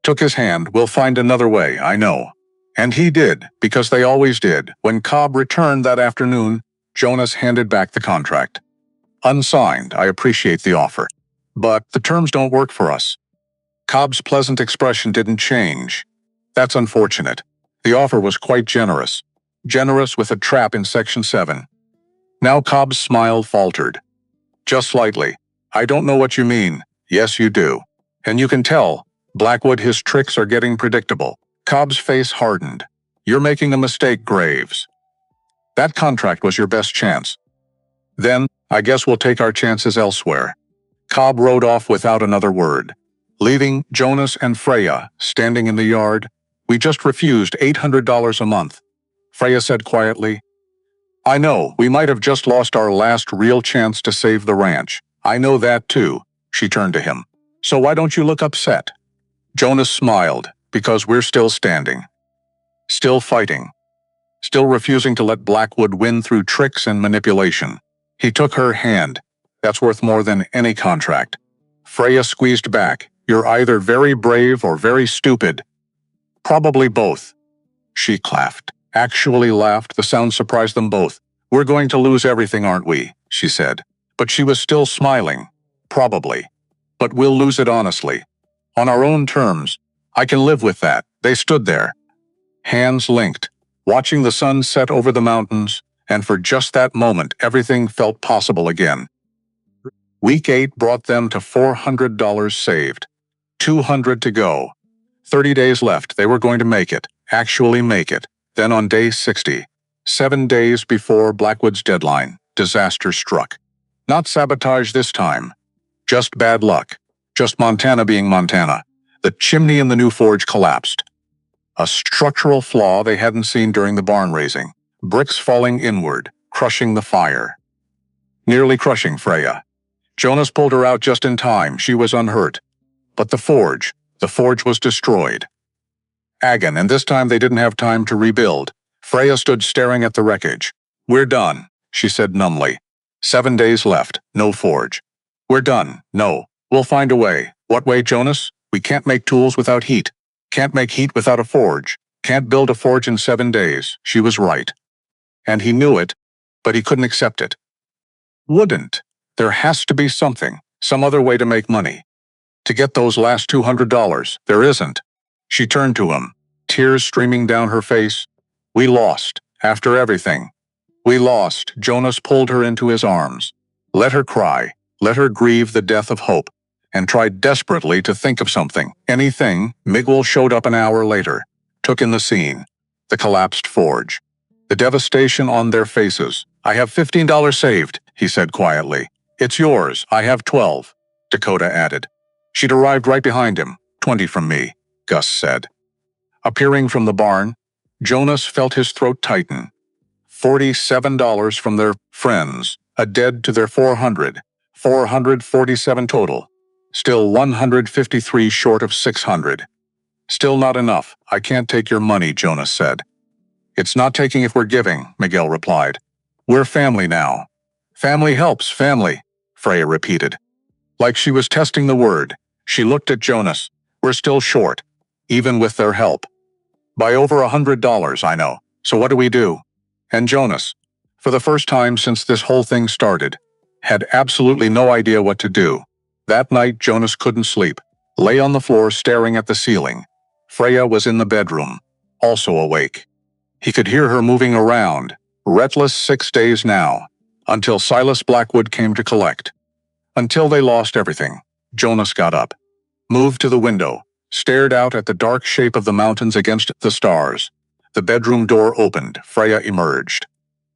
Took his hand. We'll find another way, I know. And he did, because they always did. When Cobb returned that afternoon, Jonas handed back the contract. Unsigned, I appreciate the offer. But the terms don't work for us. Cobb's pleasant expression didn't change. That's unfortunate. The offer was quite generous. Generous with a trap in Section 7. Now Cobb's smile faltered. Just slightly. I don't know what you mean. Yes, you do. And you can tell. Blackwood, his tricks are getting predictable. Cobb's face hardened. You're making a mistake, Graves. That contract was your best chance. Then, I guess we'll take our chances elsewhere. Cobb rode off without another word, leaving Jonas and Freya standing in the yard. We just refused $800 a month. Freya said quietly. I know, we might have just lost our last real chance to save the ranch. I know that too. She turned to him. So why don't you look upset? Jonas smiled. Because we're still standing. Still fighting. Still refusing to let Blackwood win through tricks and manipulation. He took her hand. That's worth more than any contract. Freya squeezed back. You're either very brave or very stupid. Probably both. She laughed. Actually laughed. The sound surprised them both. We're going to lose everything, aren't we? She said. But she was still smiling. Probably. But we'll lose it honestly. On our own terms. I can live with that. They stood there, hands linked, watching the sun set over the mountains, and for just that moment everything felt possible again. Week 8 brought them to $400 saved. $200 to go. 30 days left. They were going to make it, actually make it. Then on day 60, 7 days before Blackwood's deadline, disaster struck. Not sabotage this time. Just bad luck. Just Montana being Montana. The chimney in the new forge collapsed. A structural flaw they hadn't seen during the barn raising. Bricks falling inward, crushing the fire. Nearly crushing Freya. Jonas pulled her out just in time. She was unhurt. But the forge was destroyed. Agon, and this time they didn't have time to rebuild. Freya stood staring at the wreckage. We're done, she said numbly. 7 days left, no forge. We're done, no. We'll find a way. What way, Jonas? We can't make tools without heat. Can't make heat without a forge. Can't build a forge in 7 days. She was right. And he knew it, but he couldn't accept it. Wouldn't. There has to be something, some other way to make money. To get those last $200, there isn't. She turned to him, tears streaming down her face. We lost, after everything. We lost. Jonas pulled her into his arms. Let her cry, let her grieve the death of hope. And tried desperately to think of something, anything. Miguel showed up an hour later, took in the scene, the collapsed forge, the devastation on their faces. I have $15 saved, he said quietly. It's yours, I have 12, Dakota added. She'd arrived right behind him. 20 from me, Gus said. Appearing from the barn, Jonas felt his throat tighten. $47 from their friends, a dead to their 400, 447 total. Still 153 short of 600. Still not enough. I can't take your money, Jonas said. It's not taking if we're giving, Miguel replied. We're family now. Family helps family, Freya repeated. Like she was testing the word, she looked at Jonas. We're still short, even with their help. By over $100, I know. So what do we do? And Jonas, for the first time since this whole thing started, had absolutely no idea what to do. That night, Jonas couldn't sleep, lay on the floor staring at the ceiling. Freya was in the bedroom, also awake. He could hear her moving around, restless 6 days now, until Silas Blackwood came to collect. Until they lost everything, Jonas got up, moved to the window, stared out at the dark shape of the mountains against the stars. The bedroom door opened. Freya emerged,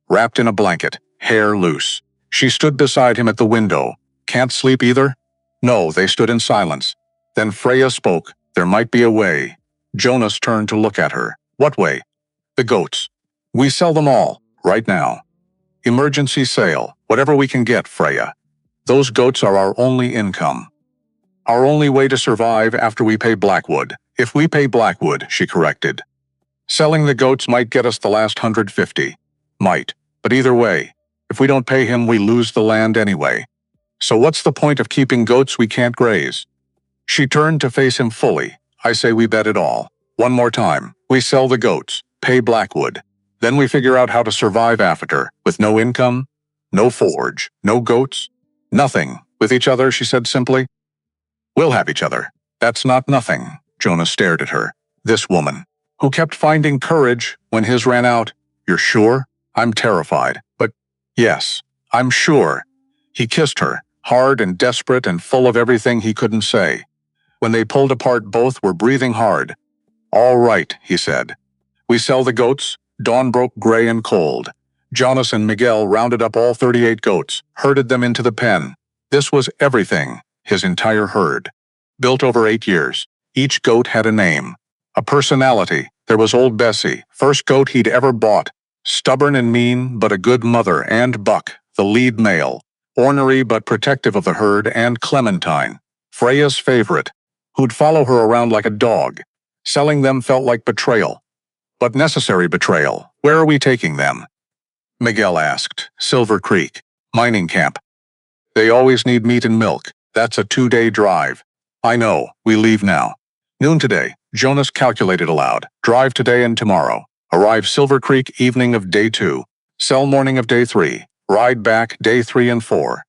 wrapped in a blanket, hair loose. She stood beside him at the window. Can't sleep either? No, they stood in silence. Then Freya spoke. There might be a way. Jonas turned to look at her. What way? The goats. We sell them all, right now. Emergency sale, whatever we can get, Freya. Those goats are our only income. Our only way to survive after we pay Blackwood. If we pay Blackwood, she corrected. Selling the goats might get us the last 150. Might. But either way, if we don't pay him, we lose the land anyway. So what's the point of keeping goats we can't graze? She turned to face him fully. I say we bet it all. One more time. We sell the goats, pay Blackwood. Then we figure out how to survive after, with no income, no forge, no goats, nothing. With each other, she said simply. We'll have each other. That's not nothing. Jonas stared at her. This woman, who kept finding courage when his ran out. You're sure? I'm terrified. But yes, I'm sure. He kissed her, hard and desperate and full of everything he couldn't say. When they pulled apart, both were breathing hard. All right, he said. We sell the goats. Dawn broke gray and cold. Jonas and Miguel rounded up all 38 goats, herded them into the pen. This was everything, his entire herd. Built over 8 years. Each goat had a name, a personality. There was old Bessie, first goat he'd ever bought. Stubborn and mean, but a good mother, and Buck, the lead male. Ornery but protective of the herd, and Clementine, Freya's favorite, who'd follow her around like a dog. Selling them felt like betrayal. But necessary betrayal. Where are we taking them? Miguel asked. Silver Creek. Mining camp. They always need meat and milk. That's a 2-day drive. I know. We leave now. Noon today. Jonas calculated aloud. Drive today and tomorrow. Arrive Silver Creek evening of day 2. Sell morning of day 3. Ride back day 3 and 4.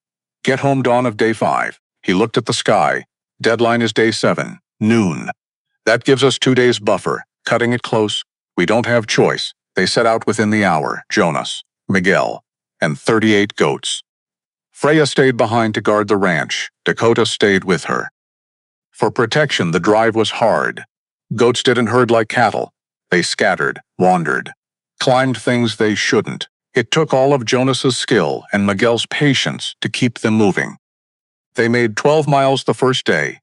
Get home dawn of day 5. He looked at the sky. Deadline is day 7. Noon. That gives us 2 days buffer. Cutting it close. We don't have choice. They set out within the hour. Jonas, Miguel, and 38 goats. Freya stayed behind to guard the ranch. Dakota stayed with her. For protection, the drive was hard. Goats didn't herd like cattle. They scattered, wandered, climbed things they shouldn't. It took all of Jonas's skill and Miguel's patience to keep them moving. They made 12 miles the first day.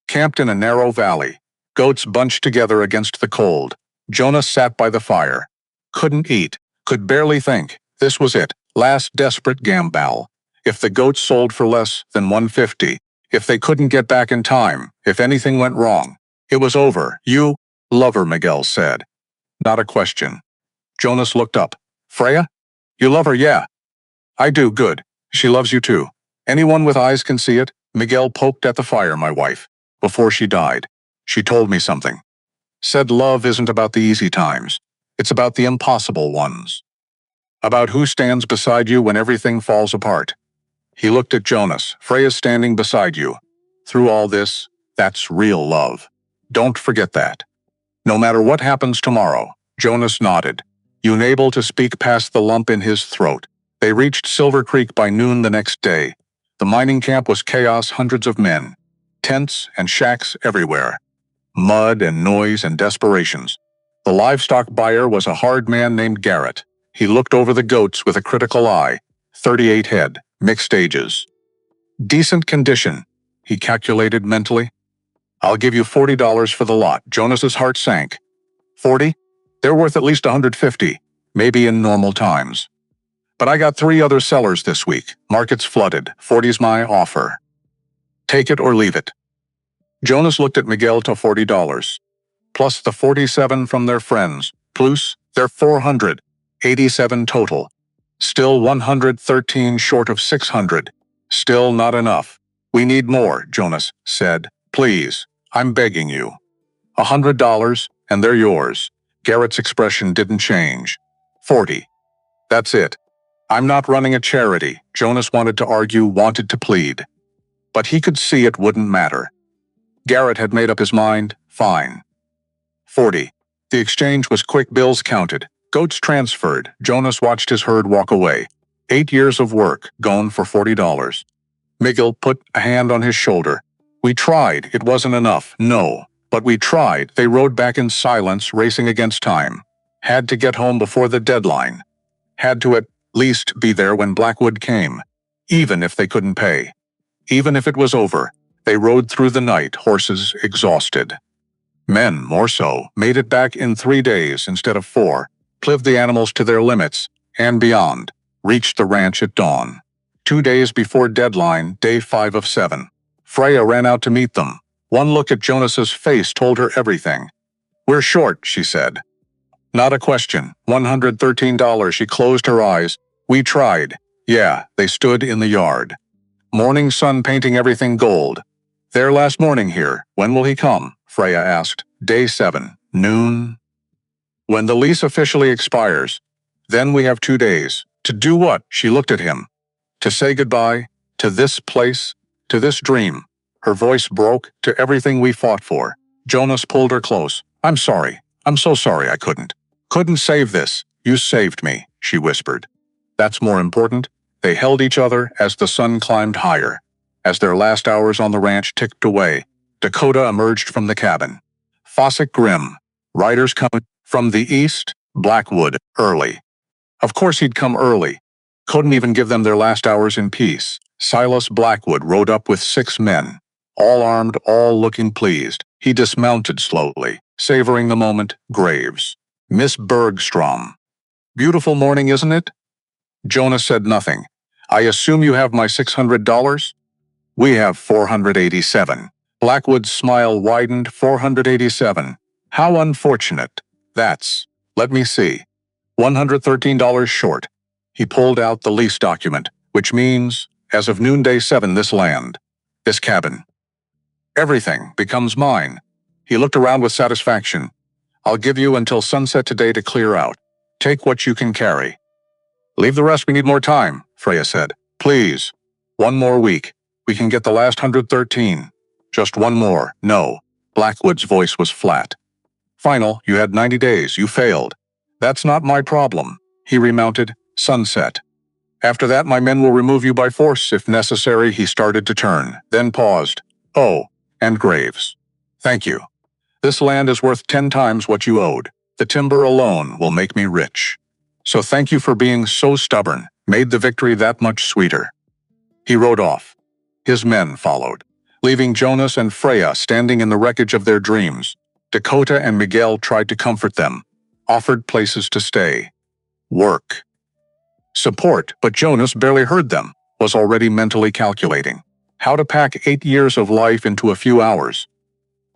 Camped in a narrow valley. Goats bunched together against the cold. Jonas sat by the fire. Couldn't eat. Could barely think. This was it. Last desperate gambol. If the goats sold for less than 150, if they couldn't get back in time, if anything went wrong, it was over. You love her, Miguel said. Not a question. Jonas looked up. Freya? You love her, yeah. I do, good. She loves you too. Anyone with eyes can see it. Miguel poked at the fire, my wife. Before she died, she told me something. Said love isn't about the easy times. It's about the impossible ones. About who stands beside you when everything falls apart. He looked at Jonas. Freya's standing beside you. Through all this, that's real love. Don't forget that. No matter what happens tomorrow. Jonas nodded, unable to speak past the lump in his throat. They reached Silver Creek by noon the next day. The mining camp was chaos, hundreds of men. Tents and shacks everywhere. Mud and noise and desperations. The livestock buyer was a hard man named Garrett. He looked over the goats with a critical eye. 38 head, mixed ages. Decent condition, he calculated mentally. I'll give you $40 for the lot. Jonas's heart sank. 40? They're worth at least 150, maybe in normal times. But I got 3 other sellers this week. Market's flooded. 40's my offer. Take it or leave it. Jonas looked at Miguel to $40. Plus the 47 from their friends. Plus, they're 487 total. Still 113 short of 600. Still not enough. We need more, Jonas said. Please, I'm begging you. $100, and they're yours. Garrett's expression didn't change. 40. That's it. I'm not running a charity. Jonas wanted to argue, wanted to plead. But he could see it wouldn't matter. Garrett had made up his mind. Fine. 40. The exchange was quick. Bills counted. Goats transferred. Jonas watched his herd walk away. 8 years of work, gone for $40. Miguel put a hand on his shoulder. We tried. It wasn't enough. No. But we tried. They rode back in silence, racing against time. Had to get home before the deadline. Had to at least be there when Blackwood came. Even if they couldn't pay. Even if it was over. They rode through the night, horses exhausted. Men, more so, made it back in 3 days instead of 4, plived the animals to their limits, and beyond, reached the ranch at dawn. 2 days before deadline, day 5 of 7. Freya ran out to meet them. One look at Jonas's face told her everything. "We're short," she said. Not a question. $113. She closed her eyes. "We tried." Yeah, they stood in the yard. Morning sun painting everything gold. "Their last morning here. When will he come?" Freya asked. Day 7, noon. "When the lease officially expires. Then we have 2 days. To do what?" She looked at him. "To say goodbye. To this place. To this dream." Her voice broke. "To everything we fought for." Jonas pulled her close. "I'm sorry. I'm so sorry I couldn't save this." "You saved me," she whispered. "That's more important." They held each other as the sun climbed higher. As their last hours on the ranch ticked away, Dakota emerged from the cabin. Fossick grim. Riders coming from the east, Blackwood, early. Of course he'd come early. Couldn't even give them their last hours in peace. Silas Blackwood rode up with 6 men. All armed, all looking pleased. He dismounted slowly, savoring the moment. Graves. "Miss Bergstrom. Beautiful morning, isn't it?" Jonas said nothing. "I assume you have my $600? "We have 487. Blackwood's smile widened. 487. "How unfortunate." "That's, let me see, $113 short." He pulled out the lease document, which means, as of noonday 7, this land, this cabin, everything becomes mine. He looked around with satisfaction. "I'll give you until sunset today to clear out. Take what you can carry. Leave the rest, we need more time," Freya said. "Please. 1 more week. We can get the last 113. Just 1 more." "No." Blackwood's voice was flat. "Final, you had 90 days. You failed." "That's not my problem." He remounted. "Sunset. After that, my men will remove you by force if necessary." He started to turn, then paused. "Oh, and Graves. Thank you. This land is worth 10 times what you owed. The timber alone will make me rich. So thank you for being so stubborn. Made the victory that much sweeter." He rode off. His men followed, leaving Jonas and Freya standing in the wreckage of their dreams. Dakota and Miguel tried to comfort them, offered places to stay, work, support, but Jonas barely heard them, was already mentally calculating how to pack 8 years of life into a few hours.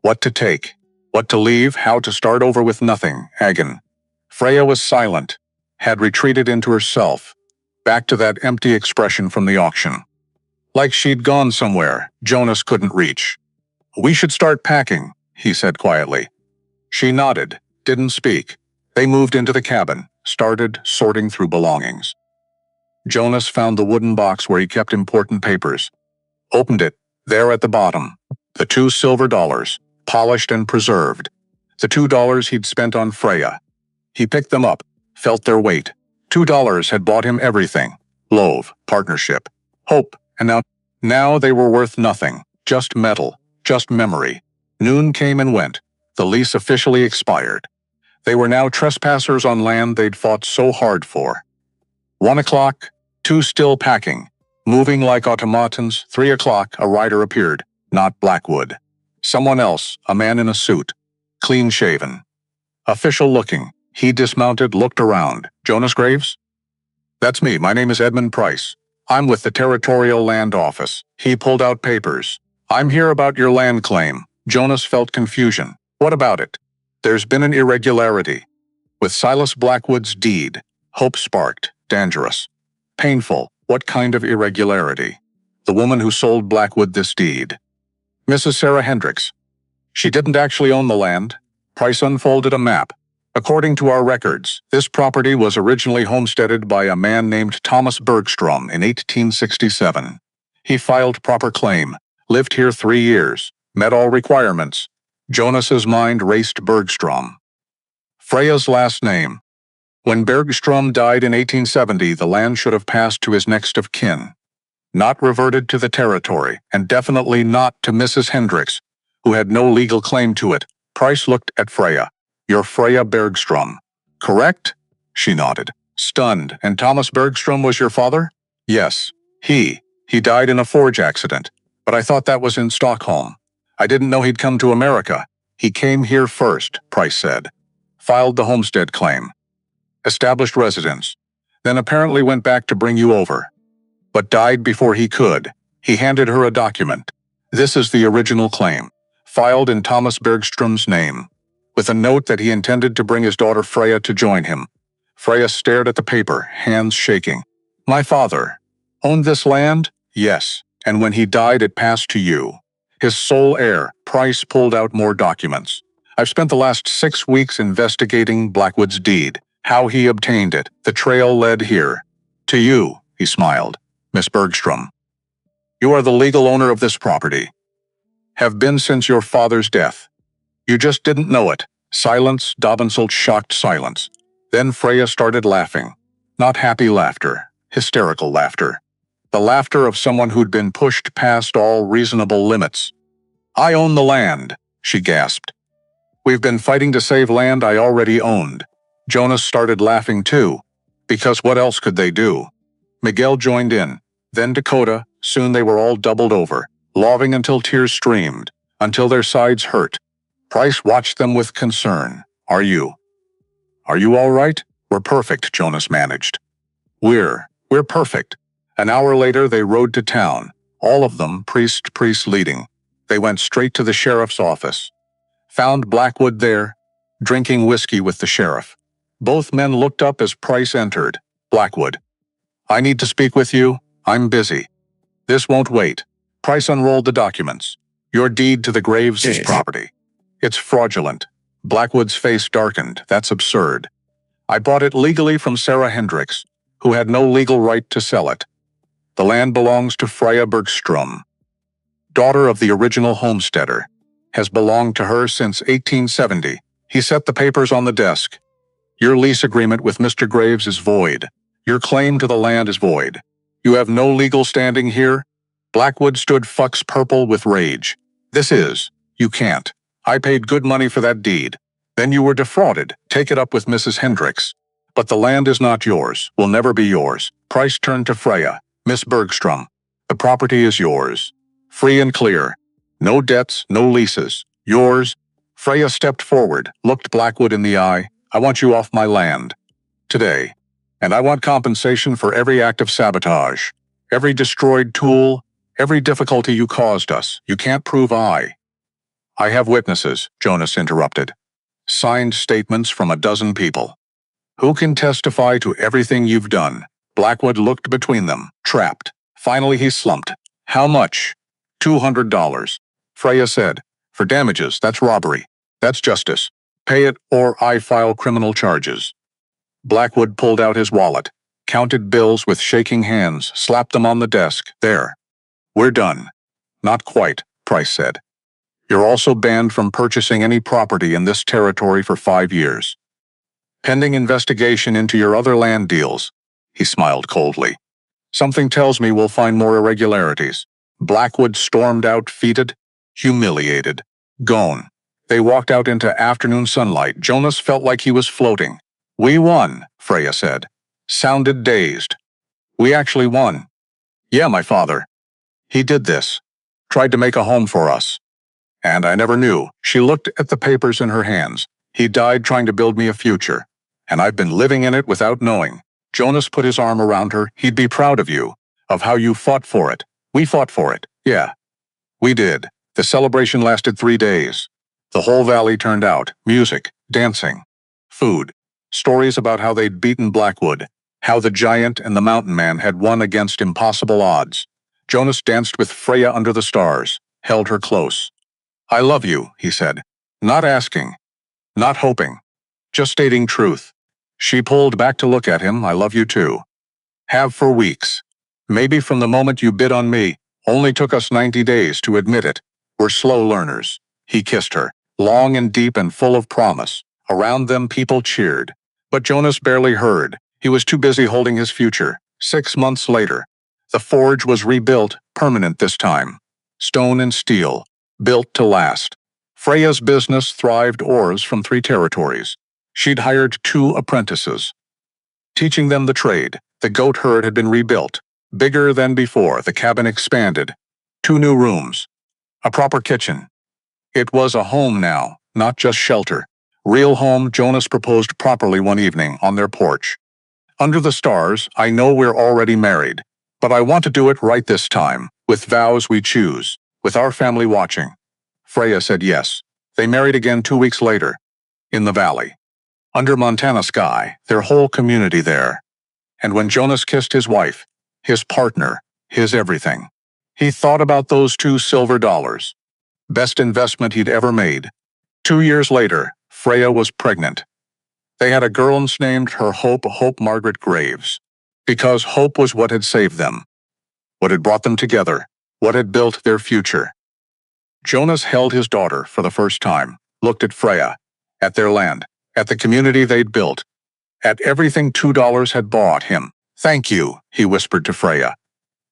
What to take, what to leave, how to start over with nothing. Agon. Freya was silent, had retreated into herself, back to that empty expression from the auction. Like she'd gone somewhere Jonas couldn't reach. "We should start packing," he said quietly. She nodded, didn't speak. They moved into the cabin, started sorting through belongings. Jonas found the wooden box where he kept important papers. Opened it. There at the bottom, the 2 silver dollars, polished and preserved. The $2 he'd spent on Freya. He picked them up, felt their weight. $2 had bought him everything. Love, partnership, hope, and now they were worth nothing. Just metal, just memory. Noon came and went. The lease officially expired. They were now trespassers on land they'd fought so hard for. 1 o'clock, 2 still packing. Moving like automatons. 3 o'clock, a rider appeared. Not Blackwood. Someone else, a man in a suit. Clean-shaven. Official-looking. He dismounted, looked around. "Jonas Graves?" "That's me. My name is Edmund Price. I'm with the Territorial Land Office." He pulled out papers. "I'm here about your land claim." Jonas felt confusion. "What about it?" "There's been an irregularity with Silas Blackwood's deed." Hope sparked. "Dangerous. Painful. What kind of irregularity?" "The woman who sold Blackwood this deed, Mrs. Sarah Hendricks. She didn't actually own the land." Price unfolded a map. "According to our records, this property was originally homesteaded by a man named Thomas Bergstrom in 1867. He filed proper claim, lived here 3 years, met all requirements." Jonas's mind raced. Bergstrom. Freya's last name. When Bergstrom died in 1870, the land should have passed to his next of kin. Not reverted to the territory, and definitely not to Mrs. Hendricks, who had no legal claim to it. Price looked at Freya. "You're Freya Bergstrom, correct?" She nodded, stunned. "And Thomas Bergstrom was your father?" "Yes. He died in a forge accident, but I thought that was in Stockholm. I didn't know he'd come to America." He came here first, Price said. Filed the homestead claim. Established residence. Then apparently went back to bring you over. But died before he could. He handed her a document. This is the original claim, filed in Thomas Bergstrom's name, with a note that he intended to bring his daughter Freya to join him. Freya stared at the paper, hands shaking. My father owned this land? Yes, and when he died it passed to you. His sole heir, Price, pulled out more documents. I've spent the last 6 weeks investigating Blackwood's deed, how he obtained it. The trail led here. To you, he smiled, Miss Bergstrom. You are the legal owner of this property. Have been since your father's death. You just didn't know it. Silence, Dobensult shocked silence. Then Freya started laughing. Not happy laughter, hysterical laughter. The laughter of someone who'd been pushed past all reasonable limits. I own the land, she gasped. We've been fighting to save land I already owned. Jonas started laughing too, because what else could they do? Miguel joined in, then Dakota. Soon they were all doubled over, laughing until tears streamed, until their sides hurt. Price watched them with concern. Are you all right? We're perfect, Jonas managed. We're perfect. An hour later they rode to town, all of them, priest leading. They went straight to the sheriff's office. Found Blackwood there, drinking whiskey with the sheriff. Both men looked up as Price entered. Blackwood. I need to speak with you. I'm busy. This won't wait. Price unrolled the documents. Your deed to the Graves is property. It's fraudulent. Blackwood's face darkened. That's absurd. I bought it legally from Sarah Hendricks, who had no legal right to sell it. The land belongs to Freya Bergstrom, daughter of the original homesteader. Has belonged to her since 1870. He set the papers on the desk. Your lease agreement with Mr. Graves is void. Your claim to the land is void. You have no legal standing here. Blackwood stood fucks purple with rage. You can't. I paid good money for that deed. Then you were defrauded. Take it up with Mrs. Hendricks. But the land is not yours, will never be yours. Price turned to Freya. Miss Bergstrom, the property is yours. Free and clear. No debts, no leases. Yours. Freya stepped forward, looked Blackwood in the eye. I want you off my land. Today. And I want compensation for every act of sabotage. Every destroyed tool. Every difficulty you caused us. You can't prove I have witnesses, Jonas interrupted. Signed statements from a dozen people. Who can testify to everything you've done? Blackwood looked between them, trapped. Finally he slumped. How much? $200. Freya said. For damages, that's robbery. That's justice. Pay it or I file criminal charges. Blackwood pulled out his wallet, counted bills with shaking hands, slapped them on the desk. There. We're done. Not quite, Price said. You're also banned from purchasing any property in this territory for 5 years. Pending investigation into your other land deals. He smiled coldly. Something tells me we'll find more irregularities. Blackwood stormed out, defeated, humiliated, gone. They walked out into afternoon sunlight. Jonas felt like he was floating. We won, Freya said. Sounded dazed. We actually won. Yeah, my father. He did this. Tried to make a home for us. And I never knew. She looked at the papers in her hands. He died trying to build me a future. And I've been living in it without knowing. Jonas put his arm around her. He'd be proud of you, of how you fought for it. We fought for it. Yeah. We did. The celebration lasted 3 days. The whole valley turned out. Music, dancing, food, stories about how they'd beaten Blackwood, how the giant and the mountain man had won against impossible odds. Jonas danced with Freya under the stars, held her close. I love you, he said. Not asking. Not hoping. Just stating truth. She pulled back to look at him. I love you too. Have for weeks. Maybe from the moment you bit on me. Only took us 90 days to admit it. We're slow learners. He kissed her, long and deep and full of promise. Around them people cheered. But Jonas barely heard. He was too busy holding his future. 6 months later, the forge was rebuilt, permanent this time. Stone and steel, built to last. Freya's business thrived oars from 3 territories. She'd hired 2 apprentices, teaching them the trade. The goat herd had been rebuilt, bigger than before. The cabin expanded. 2 new rooms, a proper kitchen. It was a home now, not just shelter. Real home. Jonas proposed properly one evening on their porch. Under the stars, I know we're already married, but I want to do it right this time, with vows we choose, with our family watching. Freya said yes. They married again 2 weeks later, in the valley. Under Montana sky, their whole community there. And when Jonas kissed his wife, his partner, his everything, he thought about those $2 silver. Best investment he'd ever made. 2 years later, Freya was pregnant. They had a girl and named her Hope Margaret Graves. Because hope was what had saved them, what had brought them together, what had built their future. Jonas held his daughter for the first time, looked at Freya, at their land, at the community they'd built, at everything $2 had bought him. Thank you, he whispered to Freya.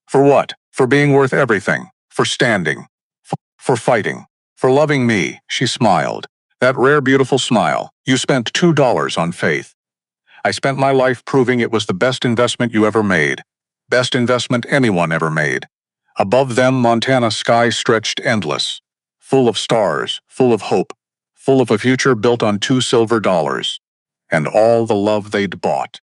For what? For being worth everything, for standing, for fighting, for loving me, she smiled. That rare, beautiful smile. You spent $2 on faith. I spent my life proving it was the best investment you ever made. Best investment anyone ever made. Above them, Montana sky stretched endless. Full of stars, full of hope, full of a future built on $2 silver. And all the love they'd bought.